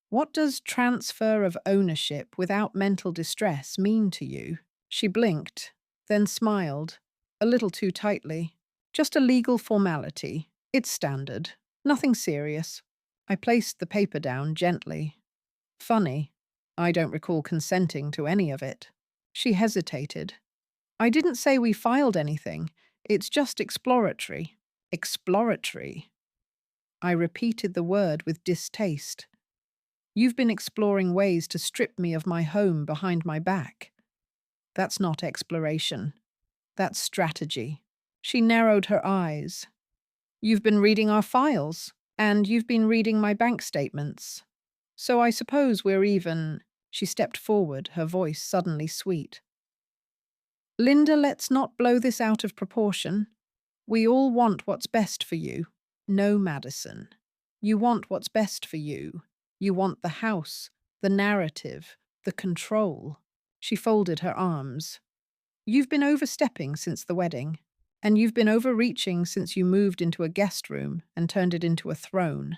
Speaker 1: what does transfer of ownership without mental distress mean to you? She blinked, then smiled, a little too tightly. Just a legal formality. It's standard. Nothing serious. I placed the paper down gently. Funny. I don't recall consenting to any of it. She hesitated. I didn't say we filed anything. It's just exploratory. Exploratory. I repeated the word with distaste. You've been exploring ways to strip me of my home behind my back. That's not exploration. That's strategy. She narrowed her eyes. You've been reading our files, and you've been reading my bank statements. So I suppose we're even. She stepped forward, her voice suddenly sweet. Linda, let's not blow this out of proportion. We all want what's best for you. No, Madison. You want what's best for you. You want the house, the narrative, the control. She folded her arms. You've been overstepping since the wedding, and you've been overreaching since you moved into a guest room and turned it into a throne.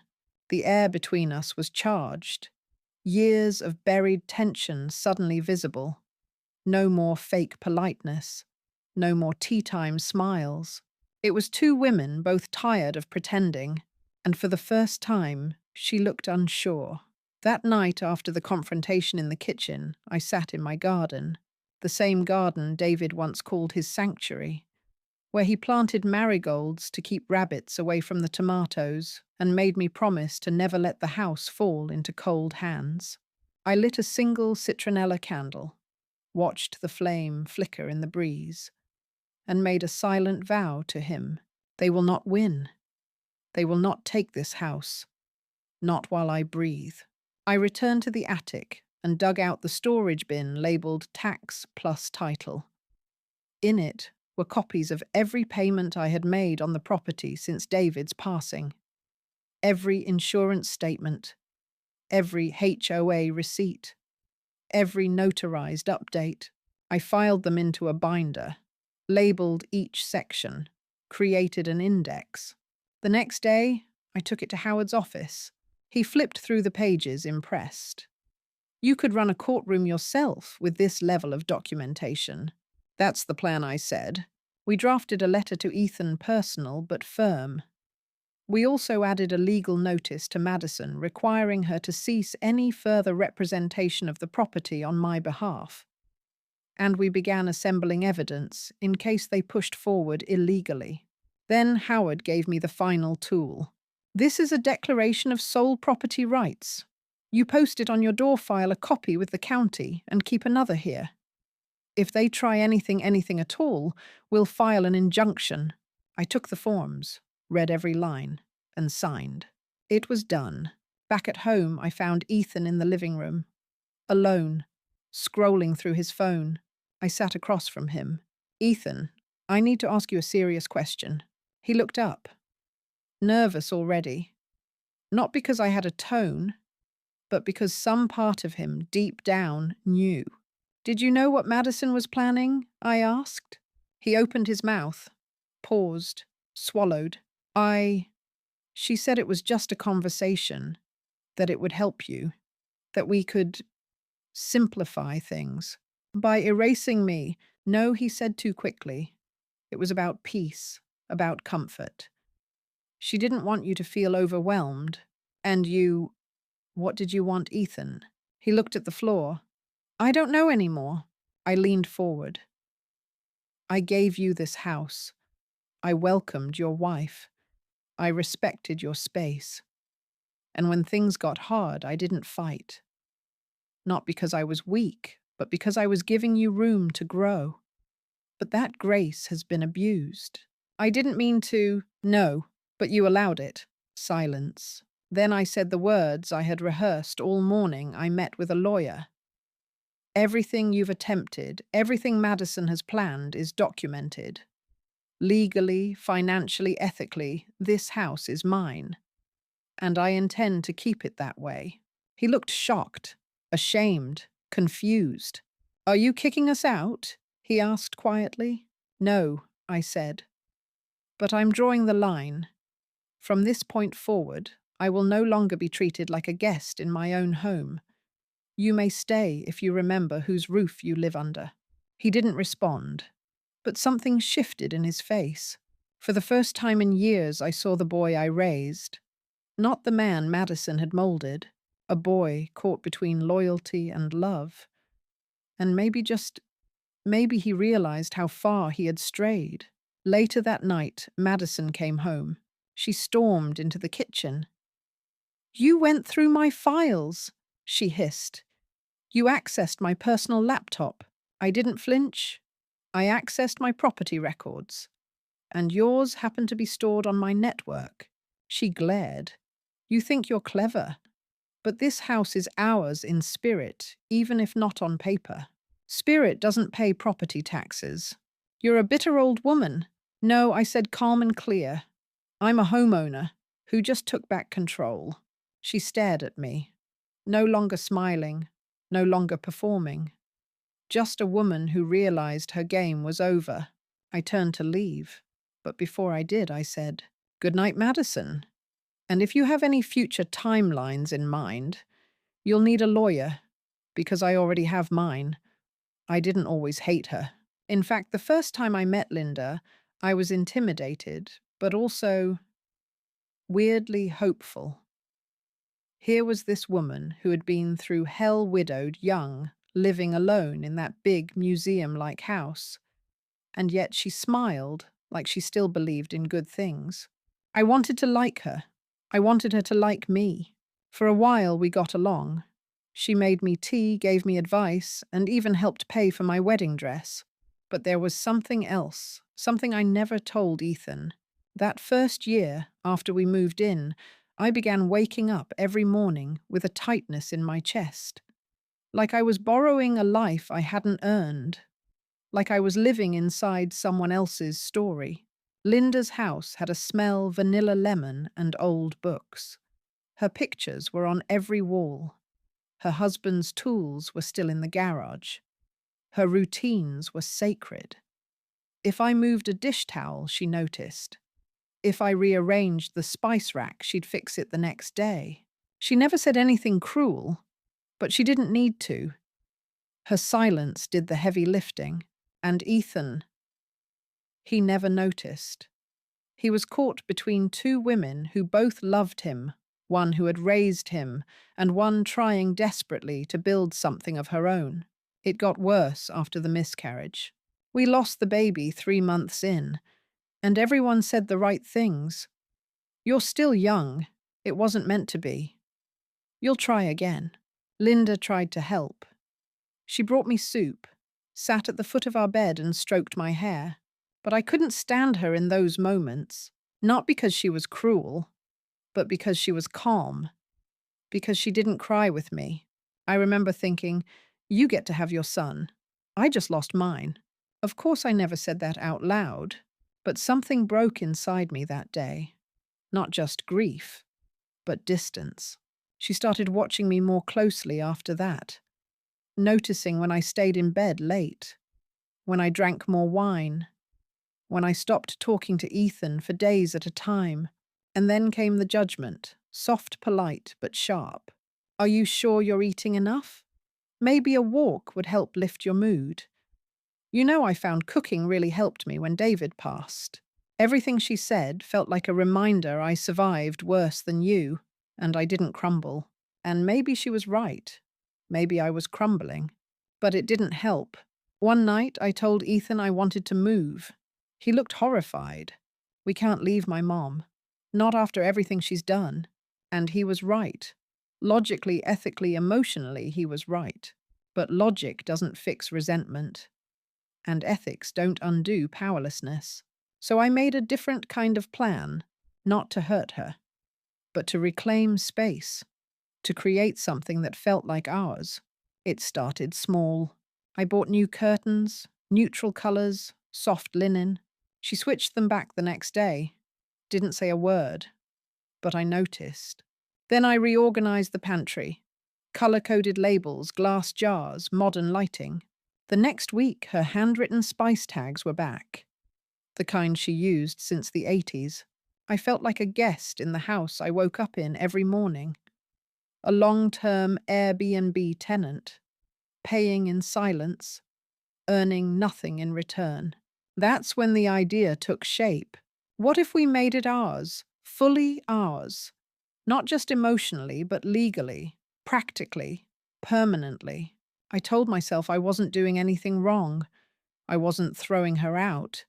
Speaker 1: The air between us was charged. Years of buried tension suddenly visible. No more fake politeness. No more tea-time smiles. It was two women, both tired of pretending, and for the first time, she looked unsure. That night after the confrontation in the kitchen, I sat in my garden, the same garden David once called his sanctuary, where he planted marigolds to keep rabbits away from the tomatoes and made me promise to never let the house fall into cold hands. I lit a single citronella candle, watched the flame flicker in the breeze, and made a silent vow to him. They will not win. They will not take this house. Not while I breathe. I returned to the attic and dug out the storage bin labeled Tax Plus Title. In it were copies of every payment I had made on the property since David's passing. Every insurance statement, every HOA receipt, every notarized update. I filed them into a binder, labeled each section, created an index. The next day, I took it to Howard's office. He flipped through the pages, impressed. You could run a courtroom yourself with this level of documentation. That's the plan, I said. We drafted a letter to Ethan, personal but firm. We also added a legal notice to Madison requiring her to cease any further representation of the property on my behalf. And we began assembling evidence in case they pushed forward illegally. Then Howard gave me the final tool. This is a declaration of sole property rights. You post it on your door file, a copy with the county, and keep another here. If they try anything at all, we'll file an injunction. I took the forms, read every line, and signed. It was done. Back at home, I found Ethan in the living room, alone, scrolling through his phone. I sat across from him. Ethan, I need to ask you a serious question. He looked up, nervous already. Not because I had a tone, but because some part of him, deep down, knew. Did you know what Madison was planning? I asked. He opened his mouth, paused, swallowed. She said it was just a conversation, that it would help you, that we could simplify things. By erasing me, no, he said too quickly. It was about peace, about comfort. She didn't want you to feel overwhelmed. And you, what did you want, Ethan? He looked at the floor. I don't know anymore. I leaned forward. I gave you this house. I welcomed your wife. I respected your space. And when things got hard, I didn't fight. Not because I was weak, but because I was giving you room to grow. But that grace has been abused. I didn't mean to. No, but you allowed it. Silence. Then I said the words I had rehearsed all morning. I met with a lawyer. Everything you've attempted, everything Madison has planned is documented. Legally, financially, ethically, this house is mine. And I intend to keep it that way. He looked shocked, ashamed, confused. Are you kicking us out? He asked quietly. No, I said. But I'm drawing the line. From this point forward, I will no longer be treated like a guest in my own home. You may stay if you remember whose roof you live under. He didn't respond, but something shifted in his face. For the first time in years, I saw the boy I raised. Not the man Madison had molded, a boy caught between loyalty and love. And maybe he realized how far he had strayed. Later that night, Madison came home. She stormed into the kitchen. You went through my files, she hissed. You accessed my personal laptop. I didn't flinch. I accessed my property records. And yours happened to be stored on my network. She glared. You think you're clever. But this house is ours in spirit, even if not on paper. Spirit doesn't pay property taxes. You're a bitter old woman. No, I said calm and clear. I'm a homeowner who just took back control. She stared at me, no longer smiling, no longer performing. Just a woman who realized her game was over. I turned to leave, but before I did, I said, "Good night, Madison. And if you have any future timelines in mind, you'll need a lawyer, because I already have mine." I didn't always hate her. In fact, the first time I met Linda, I was intimidated, but also weirdly hopeful. Here was this woman who had been through hell widowed young, living alone in that big museum-like house, and yet she smiled like she still believed in good things. I wanted to like her. I wanted her to like me. For a while we got along. She made me tea, gave me advice, and even helped pay for my wedding dress. But there was something else, something I never told Ethan. That first year, after we moved in, I began waking up every morning with a tightness in my chest. Like I was borrowing a life I hadn't earned. Like I was living inside someone else's story. Linda's house had a smell vanilla lemon and old books. Her pictures were on every wall. Her husband's tools were still in the garage. Her routines were sacred. If I moved a dish towel, she noticed. If I rearranged the spice rack, she'd fix it the next day. She never said anything cruel, but she didn't need to. Her silence did the heavy lifting, and Ethan, he never noticed. He was caught between two women who both loved him, one who had raised him, and one trying desperately to build something of her own. It got worse after the miscarriage. We lost the baby 3 months in, and everyone said the right things. "You're still young. It wasn't meant to be. You'll try again." Linda tried to help. She brought me soup, sat at the foot of our bed and stroked my hair. But I couldn't stand her in those moments, not because she was cruel, but because she was calm, because she didn't cry with me. I remember thinking, "You get to have your son. I just lost mine." Of course I never said that out loud, but something broke inside me that day. Not just grief, but distance. She started watching me more closely after that, noticing when I stayed in bed late, when I drank more wine, when I stopped talking to Ethan for days at a time. And then came the judgment, soft, polite, but sharp. "Are you sure you're eating enough? Maybe a walk would help lift your mood." You know, I found cooking really helped me when David passed. Everything she said felt like a reminder I survived worse than you, and I didn't crumble. And maybe she was right. Maybe I was crumbling. But it didn't help. One night I told Ethan I wanted to move. He looked horrified. "We can't leave my mom. Not after everything she's done." And he was right. Logically, ethically, emotionally, he was right. But logic doesn't fix resentment. And ethics don't undo powerlessness. So I made a different kind of plan, not to hurt her, but to reclaim space, to create something that felt like ours. It started small. I bought new curtains, neutral colors, soft linen. She switched them back the next day. Didn't say a word, but I noticed. Then I reorganized the pantry. Color-coded labels, glass jars, modern lighting. The next week, her handwritten spice tags were back. The kind she used since the 80s. I felt like a guest in the house I woke up in every morning. A long-term Airbnb tenant, paying in silence, earning nothing in return. That's when the idea took shape. What if we made it ours, fully ours? Not just emotionally, but legally, practically, permanently. I told myself I wasn't doing anything wrong. I wasn't throwing her out.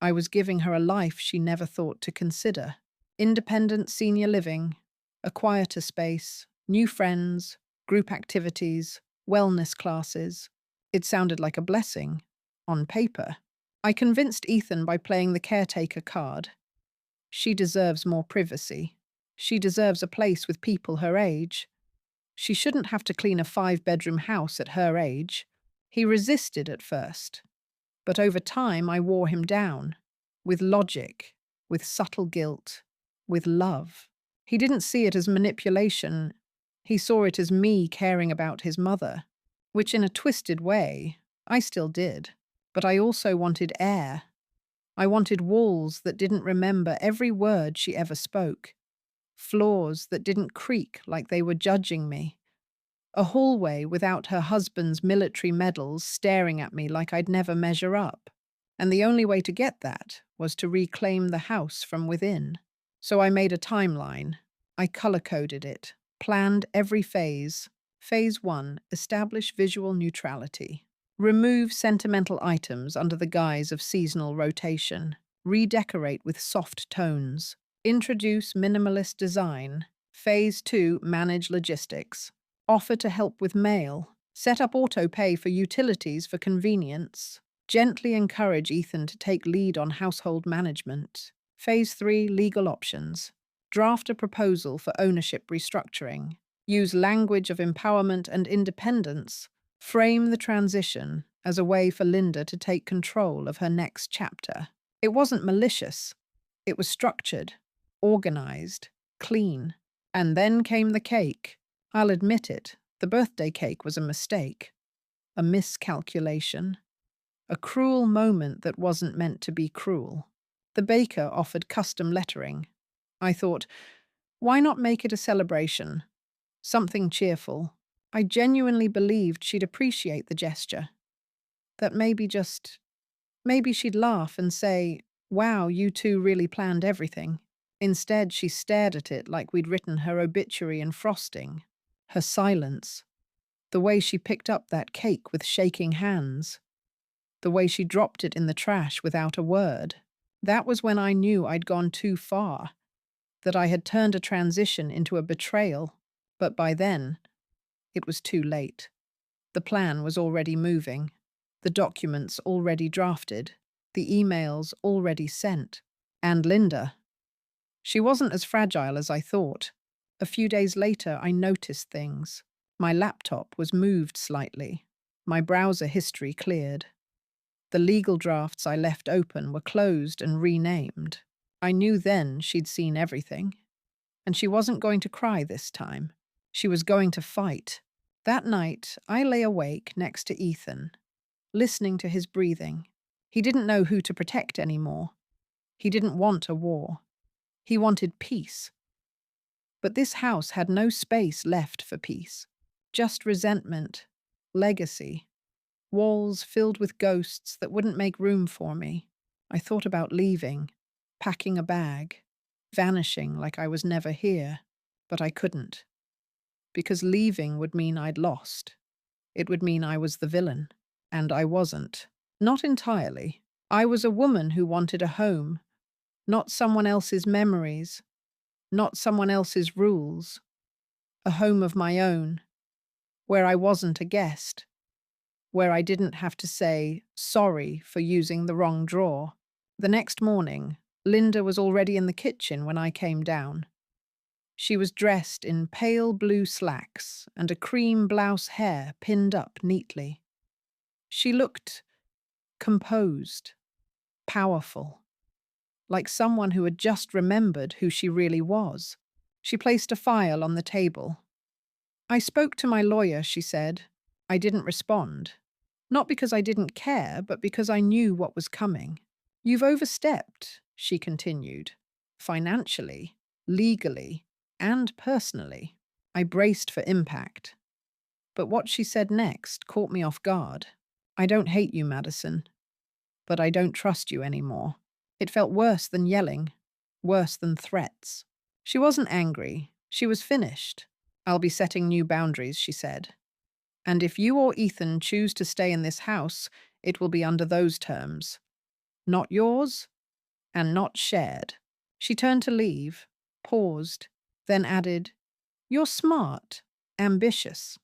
Speaker 1: I was giving her a life she never thought to consider. Independent senior living, a quieter space, new friends, group activities, wellness classes. It sounded like a blessing, on paper. I convinced Ethan by playing the caretaker card. She deserves more privacy. She deserves a place with people her age. She shouldn't have to clean a 5-bedroom house at her age. He resisted at first, but over time I wore him down. With logic, with subtle guilt, with love. He didn't see it as manipulation. He saw it as me caring about his mother, which in a twisted way, I still did. But I also wanted air. I wanted walls that didn't remember every word she ever spoke. Floors that didn't creak like they were judging me. A hallway without her husband's military medals staring at me like I'd never measure up. And the only way to get that was to reclaim the house from within. So I made a timeline. I color-coded it, planned every phase. Phase 1, establish visual neutrality. Remove sentimental items under the guise of seasonal rotation. Redecorate with soft tones. Introduce minimalist design. Phase 2, manage logistics. Offer to help with mail. Set up auto-pay for utilities for convenience. Gently encourage Ethan to take lead on household management. Phase 3, legal options. Draft a proposal for ownership restructuring. Use language of empowerment and independence. Frame the transition as a way for Linda to take control of her next chapter. It wasn't malicious. It was structured, organized, clean. And then came the cake. I'll admit it, the birthday cake was a mistake. A miscalculation. A cruel moment that wasn't meant to be cruel. The baker offered custom lettering. I thought, why not make it a celebration? Something cheerful. I genuinely believed she'd appreciate the gesture. That maybe she'd laugh and say, wow, you two really planned everything. Instead, she stared at it like we'd written her obituary in frosting. Her silence. The way she picked up that cake with shaking hands. The way she dropped it in the trash without a word. That was when I knew I'd gone too far. That I had turned a transition into a betrayal. But by then, it was too late. The plan was already moving. The documents already drafted. The emails already sent. And Linda. She wasn't as fragile as I thought. A few days later, I noticed things. My laptop was moved slightly. My browser history cleared. The legal drafts I left open were closed and renamed. I knew then she'd seen everything. And she wasn't going to cry this time. She was going to fight. That night, I lay awake next to Ethan, listening to his breathing. He didn't know who to protect anymore. He didn't want a war. He wanted peace. But this house had no space left for peace. Just resentment, legacy, walls filled with ghosts that wouldn't make room for me. I thought about leaving, packing a bag, vanishing like I was never here, but I couldn't. Because leaving would mean I'd lost. It would mean I was the villain, and I wasn't. Not entirely. I was a woman who wanted a home, not someone else's memories, not someone else's rules. A home of my own, where I wasn't a guest, where I didn't have to say sorry for using the wrong drawer. The next morning, Linda was already in the kitchen when I came down. She was dressed in pale blue slacks and a cream blouse hair pinned up neatly. She looked composed, powerful, like someone who had just remembered who she really was. She placed a file on the table. I spoke to my lawyer, she said. I didn't respond. Not because I didn't care, but because I knew what was coming. You've overstepped, she continued. Financially, legally, and personally. I braced for impact. But what she said next caught me off guard. I don't hate you, Madison, but I don't trust you anymore. It felt worse than yelling, worse than threats. She wasn't angry. She was finished. I'll be setting new boundaries, she said. And if you or Ethan choose to stay in this house, it will be under those terms. Not yours, and not shared. She turned to leave, paused, then added, You're smart, ambitious.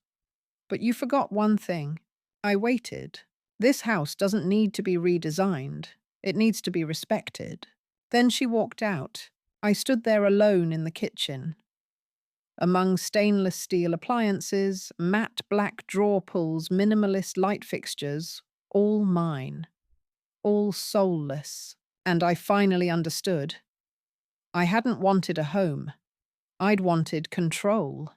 Speaker 1: But you forgot one thing. I waited. This house doesn't need to be redesigned. It needs to be respected. Then she walked out. I stood there alone in the kitchen. Among stainless steel appliances, matte black drawer pulls, minimalist light fixtures, all mine, all soulless. And I finally understood. I hadn't wanted a home. I'd wanted control.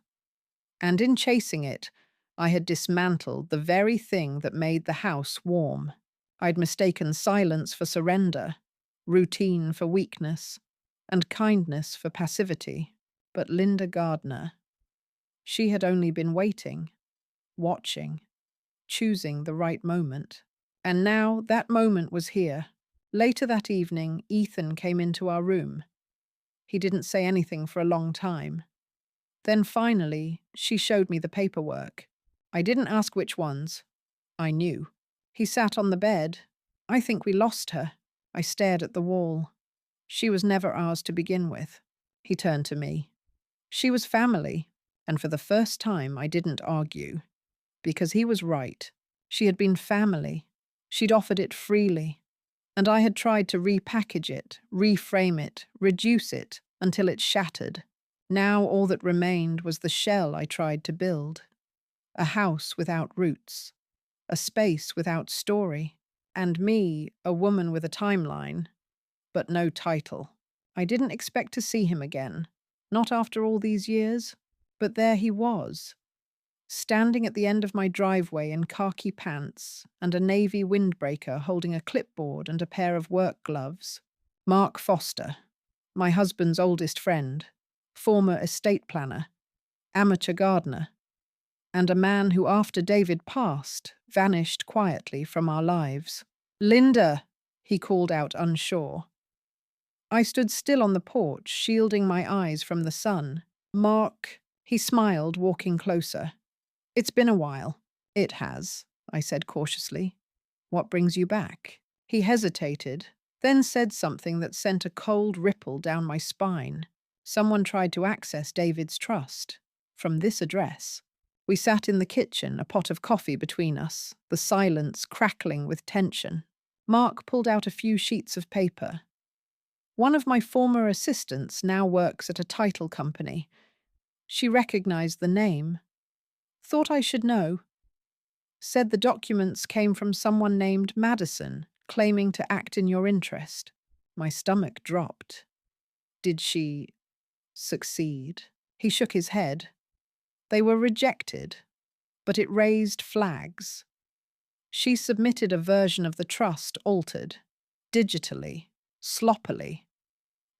Speaker 1: And in chasing it, I had dismantled the very thing that made the house warm. I'd mistaken silence for surrender, routine for weakness, and kindness for passivity. But Linda Gardner, she had only been waiting, watching, choosing the right moment. And now that moment was here. Later that evening, Ethan came into our room. He didn't say anything for a long time. Then finally, she showed me the paperwork. I didn't ask which ones. I knew. He sat on the bed. I think we lost her. I stared at the wall. She was never ours to begin with. He turned to me. She was family, and for the first time I didn't argue. Because he was right. She had been family. She'd offered it freely. And I had tried to repackage it, reframe it, reduce it, until it shattered. Now all that remained was the shell I tried to build. A house without roots. A space without story. And me, a woman with a timeline, but no title. I didn't expect to see him again. Not after all these years. But there he was, standing at the end of my driveway in khaki pants and a navy windbreaker holding a clipboard and a pair of work gloves. Mark Foster, my husband's oldest friend, former estate planner, amateur gardener, and a man who, after David passed, vanished quietly from our lives. "Linda," he called out, unsure. I stood still on the porch, shielding my eyes from the sun. "Mark," he smiled, walking closer. "It's been a while." "It has," I said cautiously. "What brings you back?" He hesitated, then said something that sent a cold ripple down my spine. Someone tried to access David's trust. From this address. We sat in the kitchen, a pot of coffee between us, the silence crackling with tension. Mark pulled out a few sheets of paper. "One of my former assistants now works at a title company. She recognized the name. Thought I should know. Said the documents came from someone named Madison, claiming to act in your interest." My stomach dropped. "Did she succeed?" He shook his head. "They were rejected, but it raised flags. She submitted a version of the trust altered, digitally, sloppily.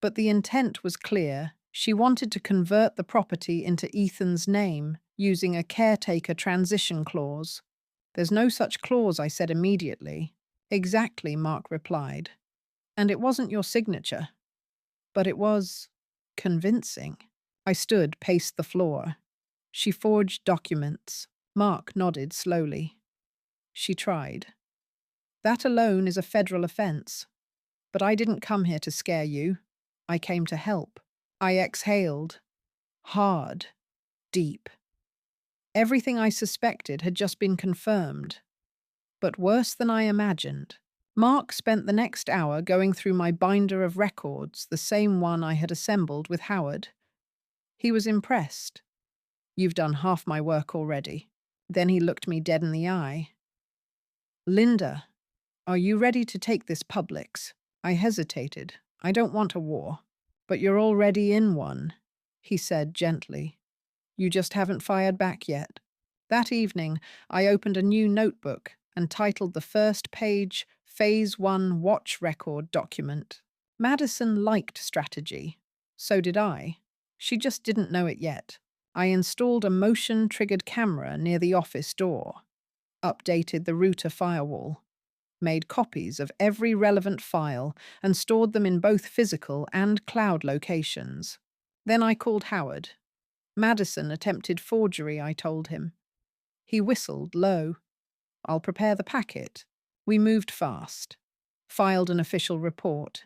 Speaker 1: But the intent was clear. She wanted to convert the property into Ethan's name using a caretaker transition clause. "There's no such clause," I said immediately. "Exactly," Mark replied. "And it wasn't your signature. But it was convincing." I stood, paced the floor. "She forged documents." Mark nodded slowly. "She tried. That alone is a federal offense. But I didn't come here to scare you. I came to help." I exhaled. Hard. Deep. Everything I suspected had just been confirmed. But worse than I imagined. Mark spent the next hour going through my binder of records, the same one I had assembled with Howard. He was impressed. "You've done half my work already." Then he looked me dead in the eye. "Linda, are you ready to take this publics?" I hesitated. "I don't want a war." "But you're already in one," he said gently. "You just haven't fired back yet." That evening, I opened a new notebook and titled the first page Phase 1 Watch Record Document. Madison liked strategy. So did I. She just didn't know it yet. I installed a motion-triggered camera near the office door, updated the router firewall, made copies of every relevant file, and stored them in both physical and cloud locations. Then I called Howard. Madison attempted forgery, I told him. He whistled low. "I'll prepare the packet." We moved fast. Filed an official report.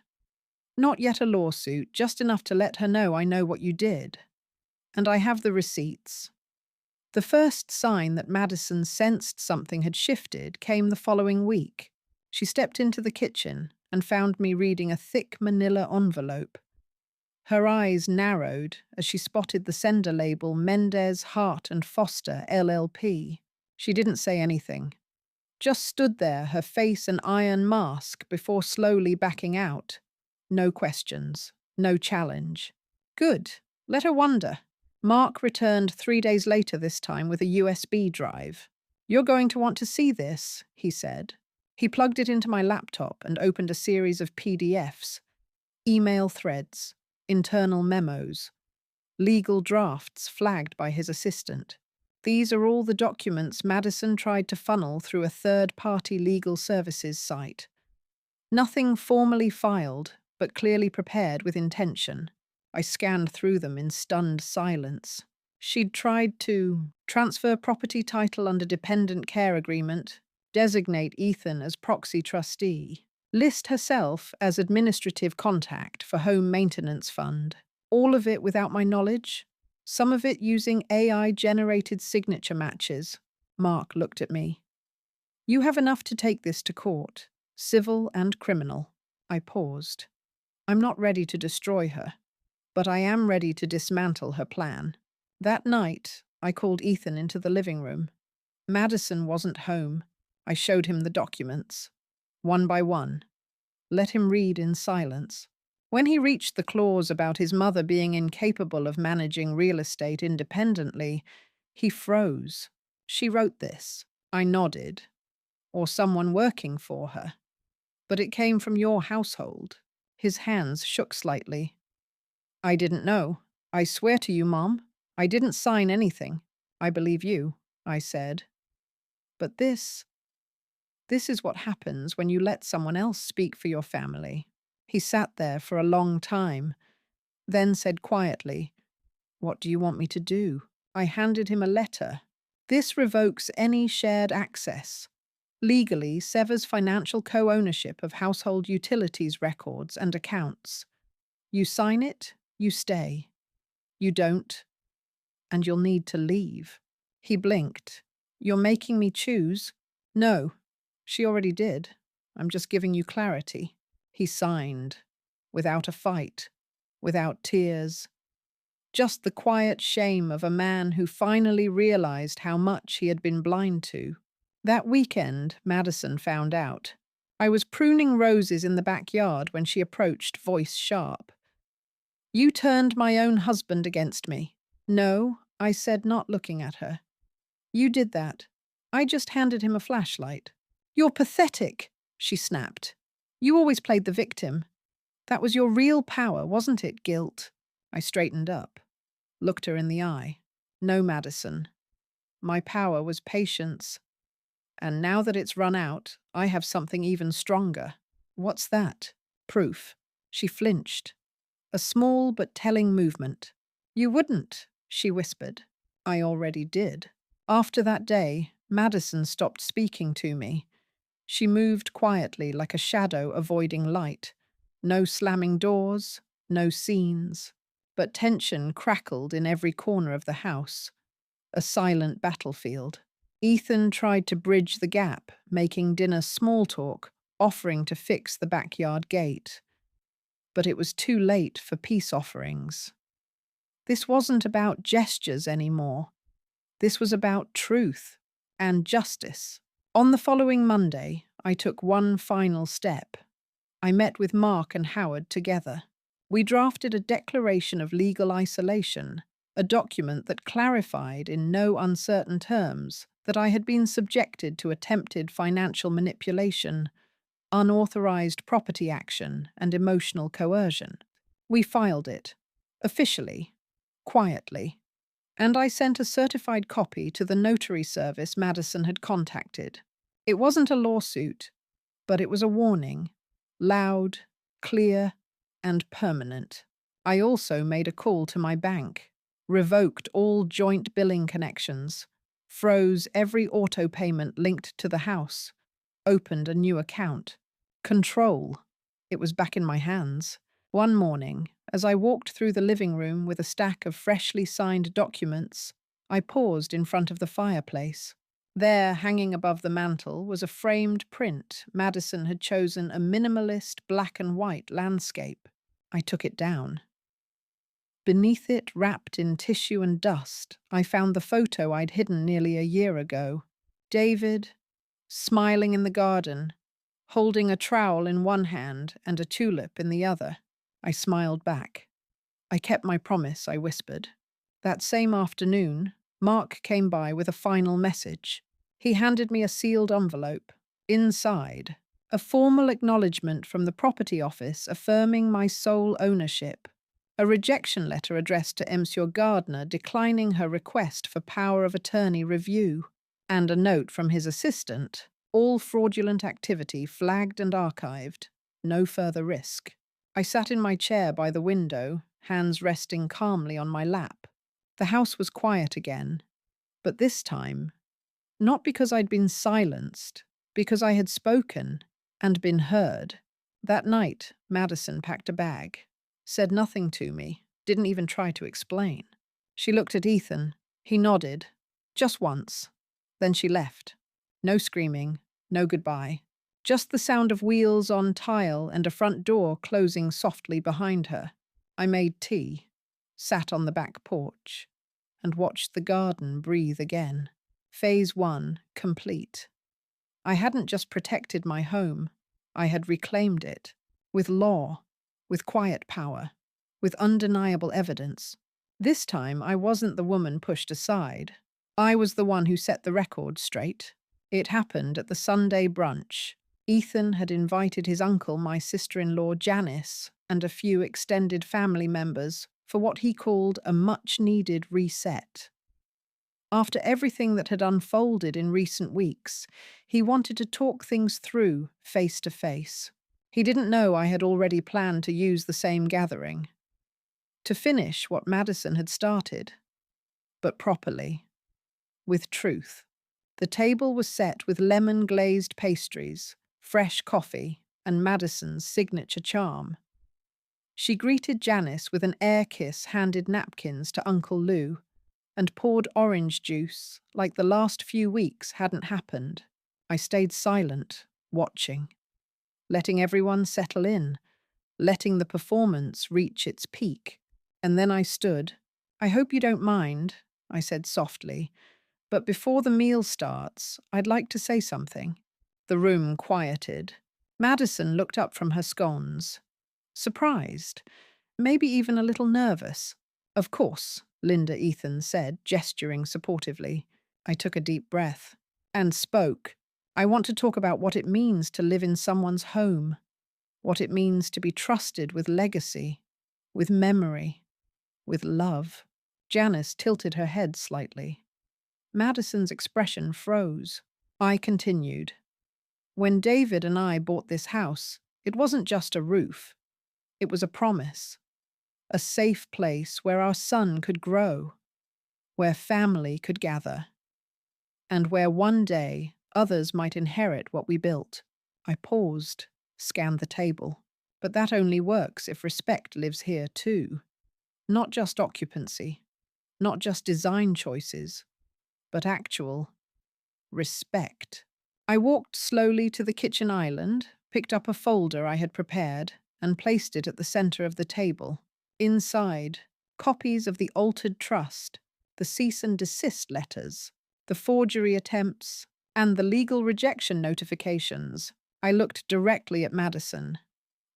Speaker 1: Not yet a lawsuit, just enough to let her know I know what you did. And I have the receipts. The first sign that Madison sensed something had shifted came the following week. She stepped into the kitchen and found me reading a thick manila envelope. Her eyes narrowed as she spotted the sender label Mendez, Hart and Foster, LLP. She didn't say anything, just stood there, her face an iron mask, before slowly backing out. No questions, no challenge. Good, let her wonder. Mark returned 3 days later this time with a USB drive. "You're going to want to see this," he said. He plugged it into my laptop and opened a series of PDFs, email threads, internal memos, legal drafts flagged by his assistant. These are all the documents Madison tried to funnel through a third-party legal services site. Nothing formally filed, but clearly prepared with intention. I scanned through them in stunned silence. She'd tried to transfer property title under dependent care agreement, designate Ethan as proxy trustee, list herself as administrative contact for home maintenance fund. All of it without my knowledge, some of it using AI-generated signature matches. Mark looked at me. "You have enough to take this to court, civil and criminal." I paused. I'm not ready to destroy her, but I am ready to dismantle her plan. That night, I called Ethan into the living room. Madison wasn't home. I showed him the documents, one by one. Let him read in silence. When he reached the clause about his mother being incapable of managing real estate independently, he froze. "She wrote this." I nodded. "Or someone working for her. But it came from your household." His hands shook slightly. "I didn't know. I swear to you, Mom, I didn't sign anything." "I believe you," I said. "But this is what happens when you let someone else speak for your family." He sat there for a long time, then said quietly, "What do you want me to do?" I handed him a letter. "This revokes any shared access. Legally severs financial co-ownership of household utilities records and accounts. You sign it, you stay. You don't, and you'll need to leave." He blinked. "You're making me choose?" "No, she already did. I'm just giving you clarity." He signed, without a fight, without tears. Just the quiet shame of a man who finally realized how much he had been blind to. That weekend, Madison found out. I was pruning roses in the backyard when she approached, voice sharp. "You turned my own husband against me." "No," I said, not looking at her. "You did that. I just handed him a flashlight." "You're pathetic," she snapped. "You always played the victim. That was your real power, wasn't it, guilt?" I straightened up, looked her in the eye. "No, Madison. My power was patience. And now that it's run out, I have something even stronger." "What's that?" "Proof." She flinched. A small but telling movement. "You wouldn't," she whispered. "I already did." After that day, Madison stopped speaking to me. She moved quietly like a shadow avoiding light. No slamming doors, no scenes. But tension crackled in every corner of the house. A silent battlefield. Ethan tried to bridge the gap, making dinner small talk, offering to fix the backyard gate. But it was too late for peace offerings. This wasn't about gestures anymore. This was about truth and justice. On the following Monday, I took one final step. I met with Mark and Howard together. We drafted a declaration of legal isolation, a document that clarified in no uncertain terms that I had been subjected to attempted financial manipulation, unauthorized property action, and emotional coercion. We filed it, officially, quietly, and I sent a certified copy to the notary service Madison had contacted. It wasn't a lawsuit, but it was a warning, loud, clear, and permanent. I also made a call to my bank, revoked all joint billing connections, froze every auto payment linked to the house, opened a new account. Control. It was back in my hands. One morning, as I walked through the living room with a stack of freshly signed documents, I paused in front of the fireplace. There, hanging above the mantel, was a framed print. Madison had chosen a minimalist black and white landscape. I took it down. Beneath it, wrapped in tissue and dust, I found the photo I'd hidden nearly a year ago. David, smiling in the garden, holding a trowel in one hand and a tulip in the other. I smiled back. I kept my promise, I whispered. That same afternoon, Mark came by with a final message. He handed me a sealed envelope. Inside, a formal acknowledgement from the property office affirming my sole ownership, a rejection letter addressed to Monsieur Gardner declining her request for power of attorney review, and a note from his assistant, all fraudulent activity flagged and archived, no further risk. I sat in my chair by the window, hands resting calmly on my lap. The house was quiet again, but this time, not because I'd been silenced, because I had spoken and been heard. That night, Madison packed a bag, said nothing to me, didn't even try to explain. She looked at Ethan. He nodded, just once. Then she left. No screaming, no goodbye. Just the sound of wheels on tile and a front door closing softly behind her. I made tea, sat on the back porch, and watched the garden breathe again. Phase 1 complete. I hadn't just protected my home, I had reclaimed it, with law, with quiet power, with undeniable evidence. This time I wasn't the woman pushed aside. I was the one who set the record straight. It happened at the Sunday brunch. Ethan had invited his uncle, my sister-in-law Janice, and a few extended family members for what he called a much-needed reset. After everything that had unfolded in recent weeks, he wanted to talk things through face to face. He didn't know I had already planned to use the same gathering, to finish what Madison had started, but properly, with truth. The table was set with lemon-glazed pastries, fresh coffee, and Madison's signature charm. She greeted Janice with an air kiss, handed napkins to Uncle Lou, and poured orange juice like the last few weeks hadn't happened. I stayed silent, watching, letting everyone settle in, letting the performance reach its peak. And then I stood. "I hope you don't mind," I said softly, "but before the meal starts, I'd like to say something." The room quieted. Madison looked up from her scones, surprised, maybe even a little nervous. "Of course," Linda Ethan said, gesturing supportively. I took a deep breath and spoke. "I want to talk about what it means to live in someone's home, what it means to be trusted with legacy, with memory, with love." Janice tilted her head slightly. Madison's expression froze. I continued. "When David and I bought this house, it wasn't just a roof. It was a promise. A safe place where our son could grow, where family could gather, and where one day others might inherit what we built." I paused, scanned the table. But that only works if respect lives here too. Not just occupancy, not just design choices, but actual respect. I walked slowly to the kitchen island, picked up a folder I had prepared, and placed it at the center of the table. Inside, copies of the altered trust, the cease and desist letters, the forgery attempts, and the legal rejection notifications. I looked directly at Madison.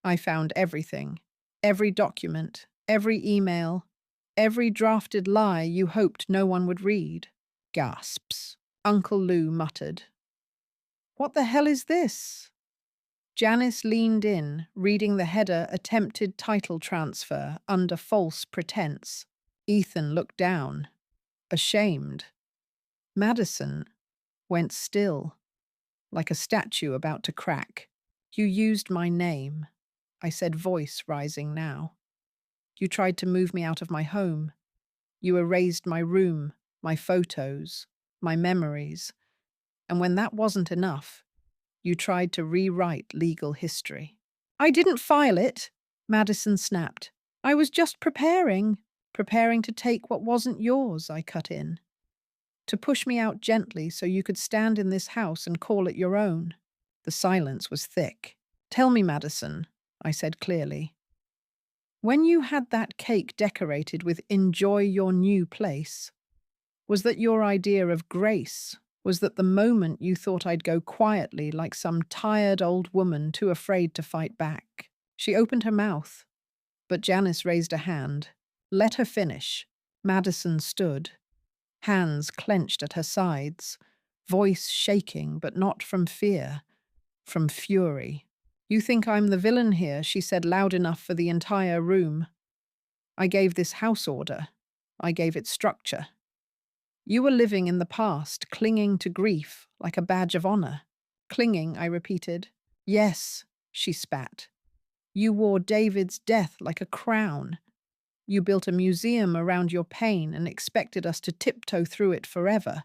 Speaker 1: I found everything, every document, every email, every drafted lie you hoped no one would read. Gasps. Uncle Lou muttered. "What the hell is this?" Janice leaned in, reading the header "Attempted title transfer under false pretense." Ethan looked down, ashamed. Madison went still, like a statue about to crack. "You used my name," I said, voice rising now. "You tried to move me out of my home. You erased my room, my photos, my memories. And when that wasn't enough, you tried to rewrite legal history." "I didn't file it," Madison snapped. "I was just preparing to take what wasn't yours," I cut in. "To push me out gently so you could stand in this house and call it your own." The silence was thick. "Tell me, Madison," I said clearly. When you had that cake decorated with "Enjoy your new place," was that your idea of grace? Was that the moment you thought I'd go quietly like some tired old woman too afraid to fight back? She opened her mouth, but Janice raised a hand. Let her finish. Madison stood, hands clenched at her sides, voice shaking, but not from fear, from fury. You think I'm the villain here, she said loud enough for the entire room. I gave this house order. I gave it structure. You were living in the past, clinging to grief like a badge of honor. Clinging, I repeated. Yes, she spat. You wore David's death like a crown. You built a museum around your pain and expected us to tiptoe through it forever.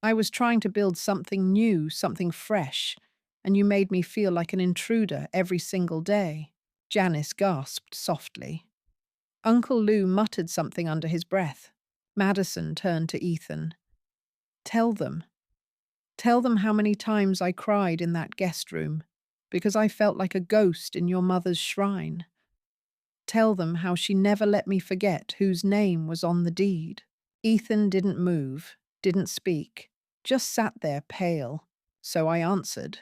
Speaker 1: I was trying to build something new, something fresh, and you made me feel like an intruder every single day. Janice gasped softly. Uncle Lou muttered something under his breath. Madison turned to Ethan. Tell them. Tell them how many times I cried in that guest room, because I felt like a ghost in your mother's shrine. Tell them how she never let me forget whose name was on the deed. Ethan didn't move, didn't speak, just sat there pale. So I answered.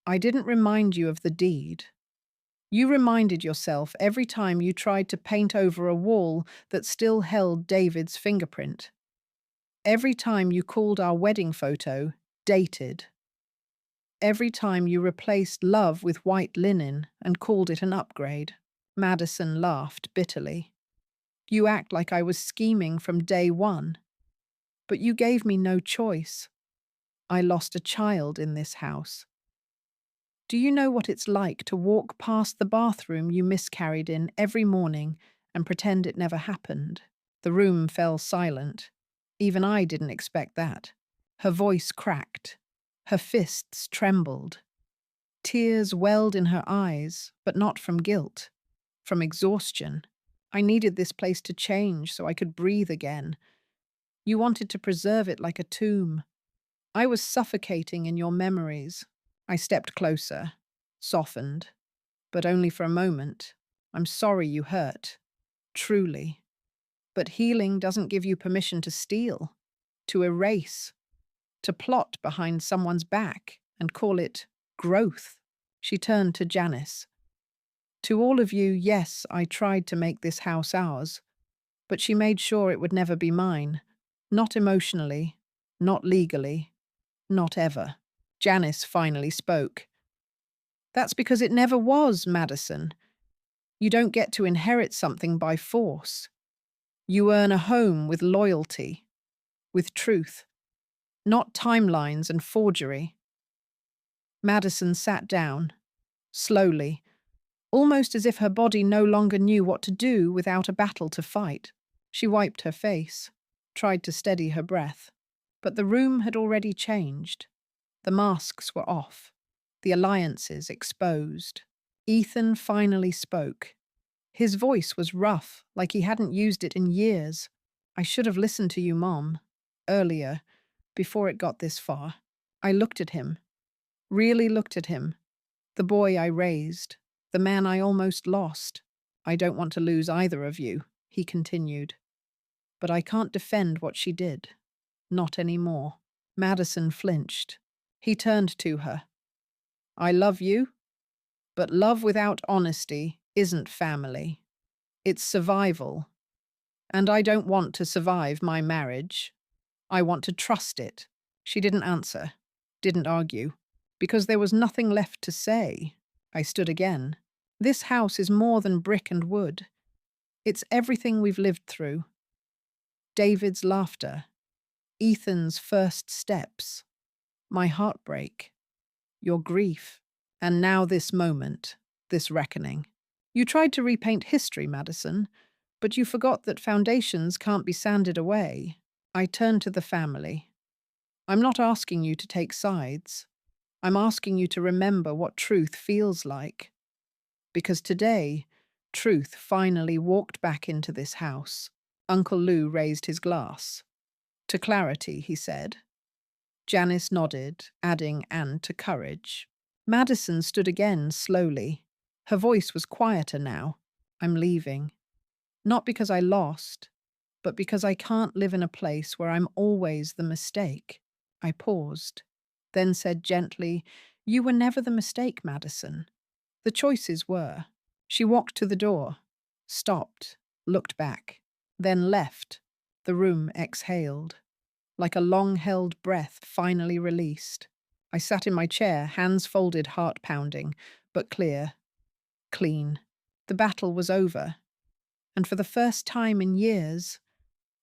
Speaker 1: I didn't remind you of the deed. You reminded yourself every time you tried to paint over a wall that still held David's fingerprint. Every time you called our wedding photo dated. Every time you replaced love with white linen and called it an upgrade. Madison laughed bitterly. You act like I was scheming from day one. But you gave me no choice. I lost a child in this house. Do you know what it's like to walk past the bathroom you miscarried in every morning and pretend it never happened? The room fell silent. Even I didn't expect that. Her voice cracked. Her fists trembled. Tears welled in her eyes, but not from guilt, from exhaustion. I needed this place to change so I could breathe again. You wanted to preserve it like a tomb. I was suffocating in your memories. I stepped closer, softened, but only for a moment. I'm sorry you hurt. Truly. But healing doesn't give you permission to steal, to erase, to plot behind someone's back and call it growth. She turned to Janice. To all of you, yes, I tried to make this house ours, but she made sure it would never be mine. Not emotionally, not legally, not ever. Janice finally spoke. That's because it never was, Madison. You don't get to inherit something by force. You earn a home with loyalty, with truth, not timelines and forgery. Madison sat down, slowly, almost as if her body no longer knew what to do without a battle to fight. She wiped her face, tried to steady her breath. But the room had already changed. The masks were off, the alliances exposed. Ethan finally spoke. His voice was rough, like he hadn't used it in years. I should have listened to you, Mom, earlier, before it got this far. I looked at him, really looked at him. The boy I raised, the man I almost lost. I don't want to lose either of you, he continued. But I can't defend what she did. Not anymore. Madison flinched. He turned to her. I love you, but love without honesty isn't family. It's survival. And I don't want to survive my marriage. I want to trust it. She didn't answer, didn't argue, because there was nothing left to say. I stood again. This house is more than brick and wood. It's everything we've lived through. David's laughter, Ethan's first steps, my heartbreak, your grief, and now this moment, this reckoning. You tried to repaint history, Madison, but you forgot that foundations can't be sanded away. I turned to the family. I'm not asking you to take sides. I'm asking you to remember what truth feels like. Because today, truth finally walked back into this house. Uncle Lou raised his glass. To clarity, he said. Janice nodded, adding, and to courage. Madison stood again slowly. Her voice was quieter now. I'm leaving. Not because I lost, but because I can't live in a place where I'm always the mistake. I paused, then said gently, "You were never the mistake, Madison. The choices were." She walked to the door, stopped, looked back, then left. The room exhaled, like a long-held breath finally released. I sat in my chair, hands folded, heart pounding, but clear, clean. The battle was over, and for the first time in years,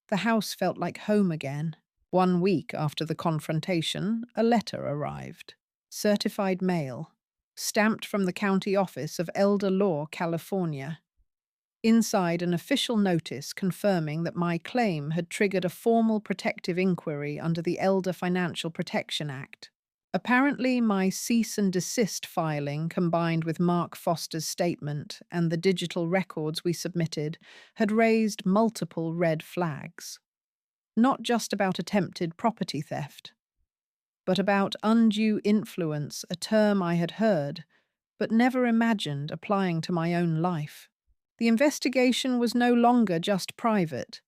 Speaker 1: the house felt like home again. 1 week after the confrontation, a letter arrived. Certified mail, stamped from the county office of Elder Law, California. Inside, an official notice confirming that my claim had triggered a formal protective inquiry under the Elder Financial Protection Act. Apparently, my cease and desist filing, combined with Mark Foster's statement and the digital records we submitted, had raised multiple red flags. Not just about attempted property theft, but about undue influence, a term I had heard, but never imagined applying to my own life. The investigation was no longer just private.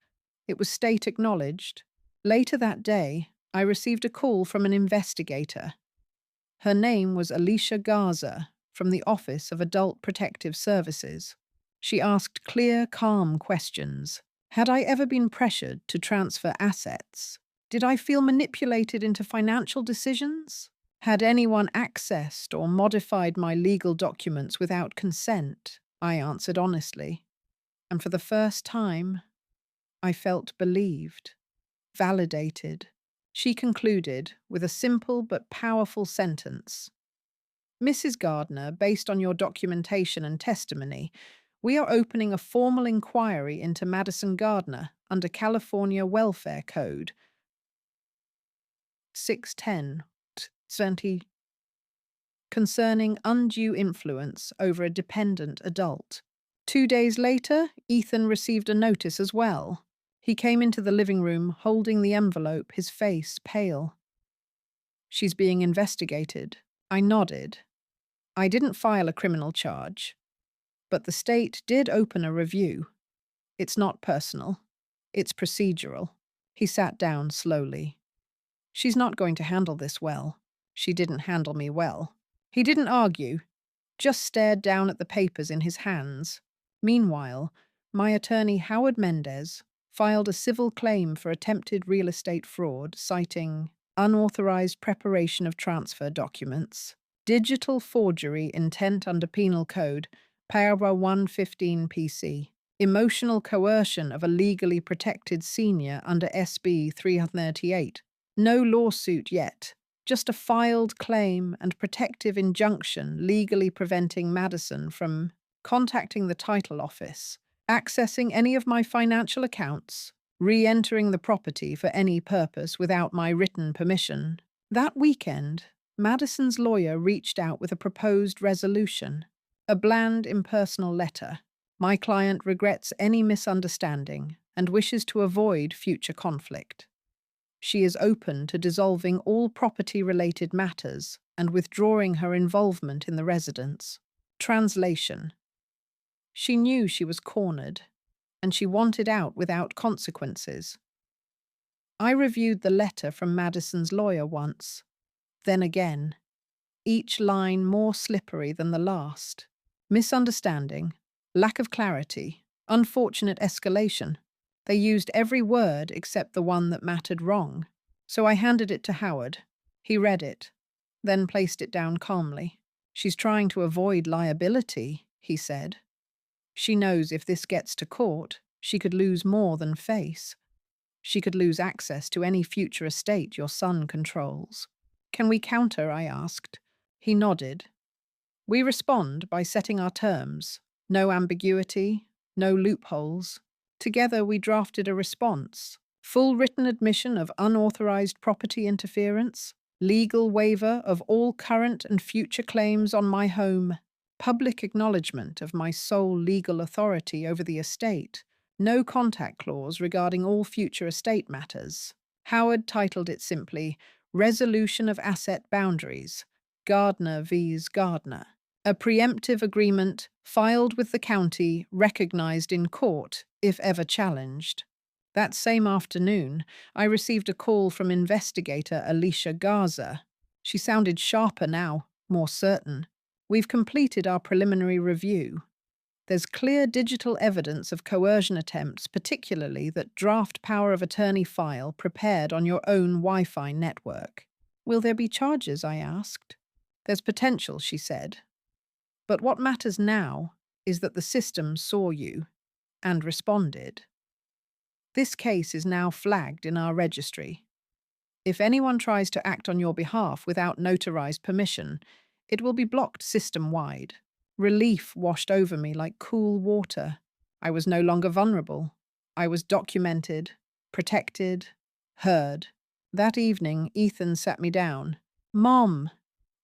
Speaker 1: It was state acknowledged. Later that day, I received a call from an investigator. Her name was Alicia Garza, from the Office of Adult Protective Services. She asked clear, calm questions. Had I ever been pressured to transfer assets? Did I feel manipulated into financial decisions? Had anyone accessed or modified my legal documents without consent? I answered honestly. And for the first time, I felt believed, validated. She concluded with a simple but powerful sentence. "Mrs. Gardner, based on your documentation and testimony, we are opening a formal inquiry into Madison Gardner under California Welfare Code 610-20 concerning undue influence over a dependent adult." 2 days later, Ethan received a notice as well. He came into the living room holding the envelope, his face pale. "She's being investigated." I nodded. I didn't file a criminal charge, but the state did open a review. It's not personal. It's procedural. He sat down slowly. "She's not going to handle this well. She didn't handle me well." He didn't argue, just stared down at the papers in his hands. Meanwhile, my attorney Howard Mendez filed a civil claim for attempted real estate fraud, citing unauthorized preparation of transfer documents, digital forgery intent under Penal Code, Paragraph 115 PC, emotional coercion of a legally protected senior under SB 338. No lawsuit yet, just a filed claim and protective injunction legally preventing Madison from contacting the title office, accessing any of my financial accounts, re-entering the property for any purpose without my written permission. That weekend, Madison's lawyer reached out with a proposed resolution, a bland, impersonal letter. My client regrets any misunderstanding and wishes to avoid future conflict. She is open to dissolving all property-related matters and withdrawing her involvement in the residence. Translation: she knew she was cornered, and she wanted out without consequences. I reviewed the letter from Madison's lawyer once, then again, each line more slippery than the last. Misunderstanding, lack of clarity, unfortunate escalation. They used every word except the one that mattered wrong. So I handed it to Howard. He read it, then placed it down calmly. "She's trying to avoid liability," he said. "She knows if this gets to court, she could lose more than face. She could lose access to any future estate your son controls." "Can we counter?" I asked. He nodded. "We respond by setting our terms. No ambiguity, no loopholes. Together we drafted a response. Full written admission of unauthorized property interference, legal waiver of all current and future claims on my home, public acknowledgement of my sole legal authority over the estate, no contact clause regarding all future estate matters." Howard titled it simply, "Resolution of Asset Boundaries, Gardner vs. Gardner." A preemptive agreement filed with the county, recognized in court if ever challenged. That same afternoon, I received a call from investigator Alicia Garza. She sounded sharper now, more certain. We've completed our preliminary review. There's clear digital evidence of coercion attempts, particularly that draft power of attorney file prepared on your own Wi-Fi network. Will there be charges? I asked. There's potential, she said. But what matters now is that the system saw you and responded. This case is now flagged in our registry. If anyone tries to act on your behalf without notarized permission, it will be blocked system-wide. Relief washed over me like cool water. I was no longer vulnerable. I was documented, protected, heard. That evening, Ethan sat me down. "Mom,"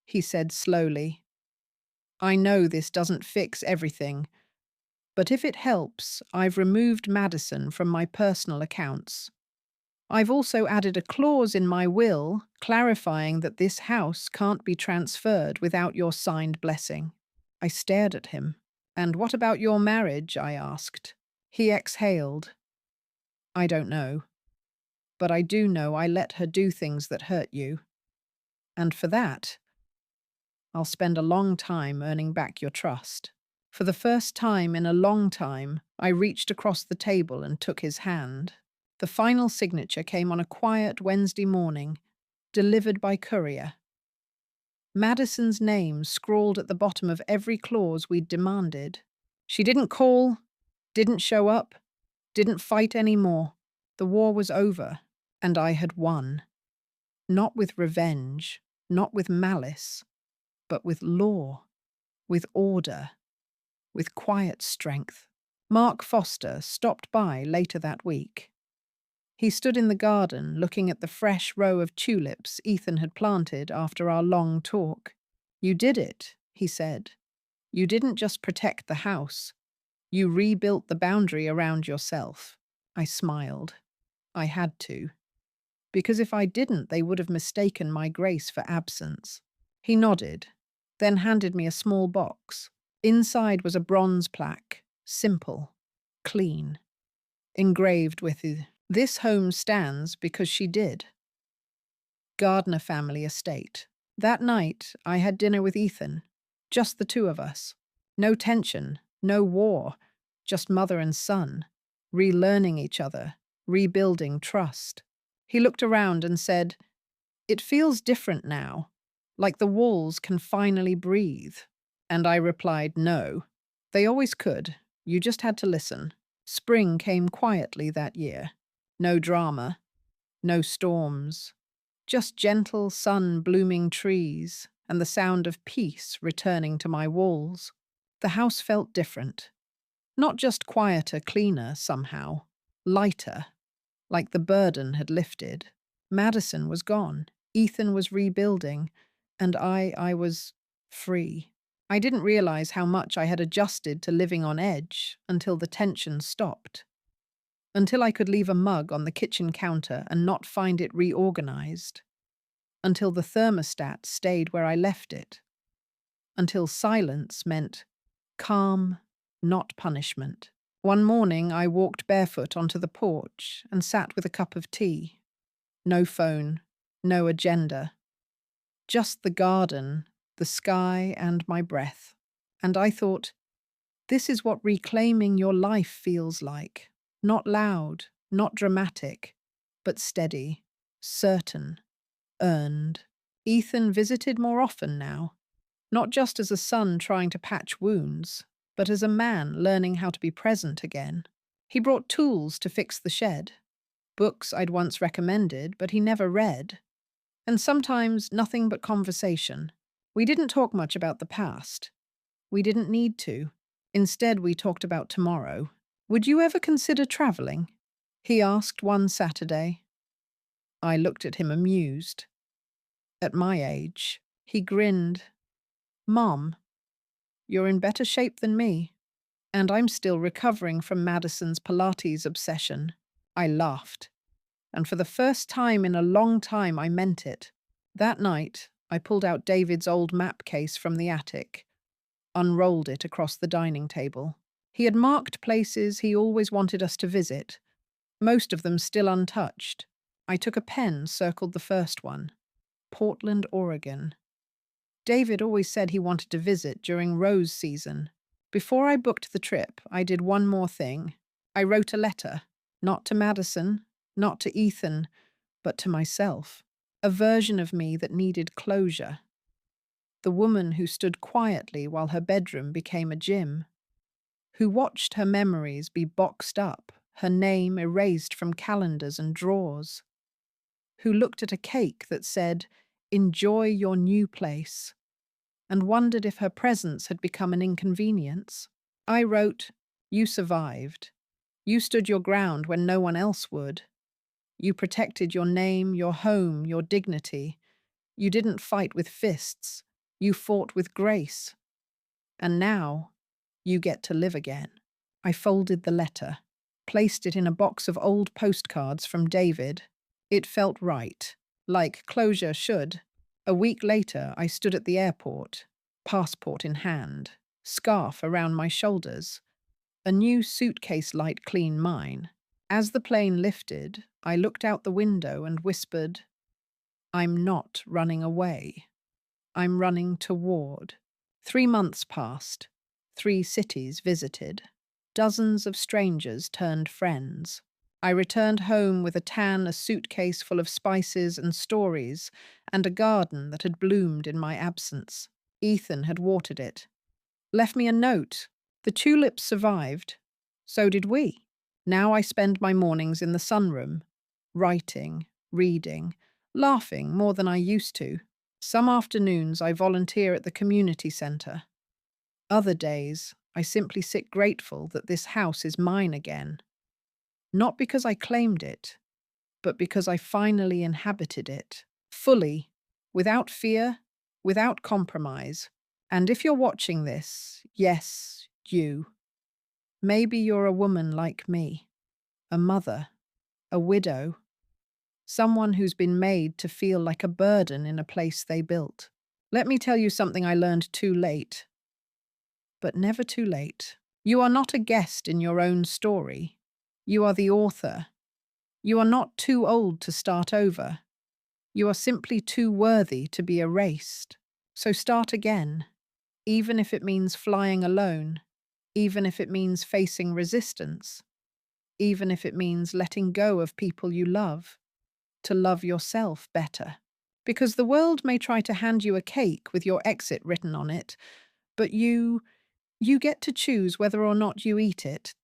Speaker 1: he said slowly, "I know this doesn't fix everything, but if it helps, I've removed Madison from my personal accounts. I've also added a clause in my will clarifying that this house can't be transferred without your signed blessing." I stared at him. "And what about your marriage?" I asked. He exhaled. "I don't know. But I do know I let her do things that hurt you. And for that, I'll spend a long time earning back your trust." For the first time in a long time, I reached across the table and took his hand. The final signature came on a quiet Wednesday morning, delivered by courier. Madison's name scrawled at the bottom of every clause we'd demanded. She didn't call, didn't show up, didn't fight anymore. The war was over, and I had won. Not with revenge, not with malice, but with law, with order, with quiet strength. Mark Foster stopped by later that week. He stood in the garden looking at the fresh row of tulips Ethan had planted after our long talk. "You did it," he said. "You didn't just protect the house. You rebuilt the boundary around yourself." I smiled. I had to. Because if I didn't, they would have mistaken my grace for absence. He nodded, then handed me a small box. Inside was a bronze plaque, simple, clean, engraved with "This home stands because she did." Gardner family estate. That night, I had dinner with Ethan. Just the two of us. No tension, no war, just mother and son, relearning each other, rebuilding trust. He looked around and said, "It feels different now, like the walls can finally breathe." And I replied, "No. They always could. You just had to listen." Spring came quietly that year. No drama, no storms, just gentle sun-blooming trees and the sound of peace returning to my walls. The house felt different. Not just quieter, cleaner somehow, lighter, like the burden had lifted. Madison was gone, Ethan was rebuilding, and I was free. I didn't realize how much I had adjusted to living on edge until the tension stopped. Until I could leave a mug on the kitchen counter and not find it reorganized. Until the thermostat stayed where I left it. Until silence meant calm, not punishment. One morning I walked barefoot onto the porch and sat with a cup of tea. No phone, no agenda. Just the garden, the sky, and my breath. And I thought, this is what reclaiming your life feels like. Not loud, not dramatic, but steady, certain, earned. Ethan visited more often now, not just as a son trying to patch wounds, but as a man learning how to be present again. He brought tools to fix the shed, books I'd once recommended, but he never read, and sometimes nothing but conversation. We didn't talk much about the past. We didn't need to. Instead, we talked about tomorrow. "Would you ever consider traveling?" he asked one Saturday. I looked at him amused. At my age, he grinned. "Mom, you're in better shape than me, and I'm still recovering from Madison's Pilates obsession." I laughed, and for the first time in a long time I meant it. That night, I pulled out David's old map case from the attic. unrolled it across the dining table. He had marked places he always wanted us to visit, most of them still untouched. I took a pen, circled the first one. Portland, Oregon. David always said he wanted to visit during rose season. Before I booked the trip, I did one more thing. I wrote a letter, not to Madison, not to Ethan, but to myself. A version of me that needed closure. The woman who stood quietly while her bedroom became a gym. Who watched her memories be boxed up, her name erased from calendars and drawers. Who looked at a cake that said, "Enjoy your new place," and wondered if her presence had become an inconvenience. I wrote, "You survived. You stood your ground when no one else would. You protected your name, your home, your dignity. You didn't fight with fists. You fought with grace. And now, you get to live again." I folded the letter, placed it in a box of old postcards from David. It felt right, like closure should. A week later, I stood at the airport, passport in hand, scarf around my shoulders, a new suitcase light clean mine. As the plane lifted, I looked out the window and whispered, "I'm not running away. I'm running toward." 3 months passed, 3 cities visited. Dozens of strangers turned friends. I returned home with a tan, a suitcase full of spices and stories, and a garden that had bloomed in my absence. Ethan had watered it. Left me a note. The tulips survived. So did we. Now I spend my mornings in the sunroom, writing, reading, laughing more than I used to. Some afternoons I volunteer at the community centre. Other days, I simply sit grateful that this house is mine again. Not because I claimed it, but because I finally inhabited it, fully, without fear, without compromise. And if you're watching this, yes, you. Maybe you're a woman like me, a mother, a widow, someone who's been made to feel like a burden in a place they built. Let me tell you something I learned too late, but never too late. You are not a guest in your own story. You are the author. You are not too old to start over. You are simply too worthy to be erased. So start again, even if it means flying alone, even if it means facing resistance, even if it means letting go of people you love, to love yourself better. Because the world may try to hand you a cake with your exit written on it, but you get to choose whether or not you eat it.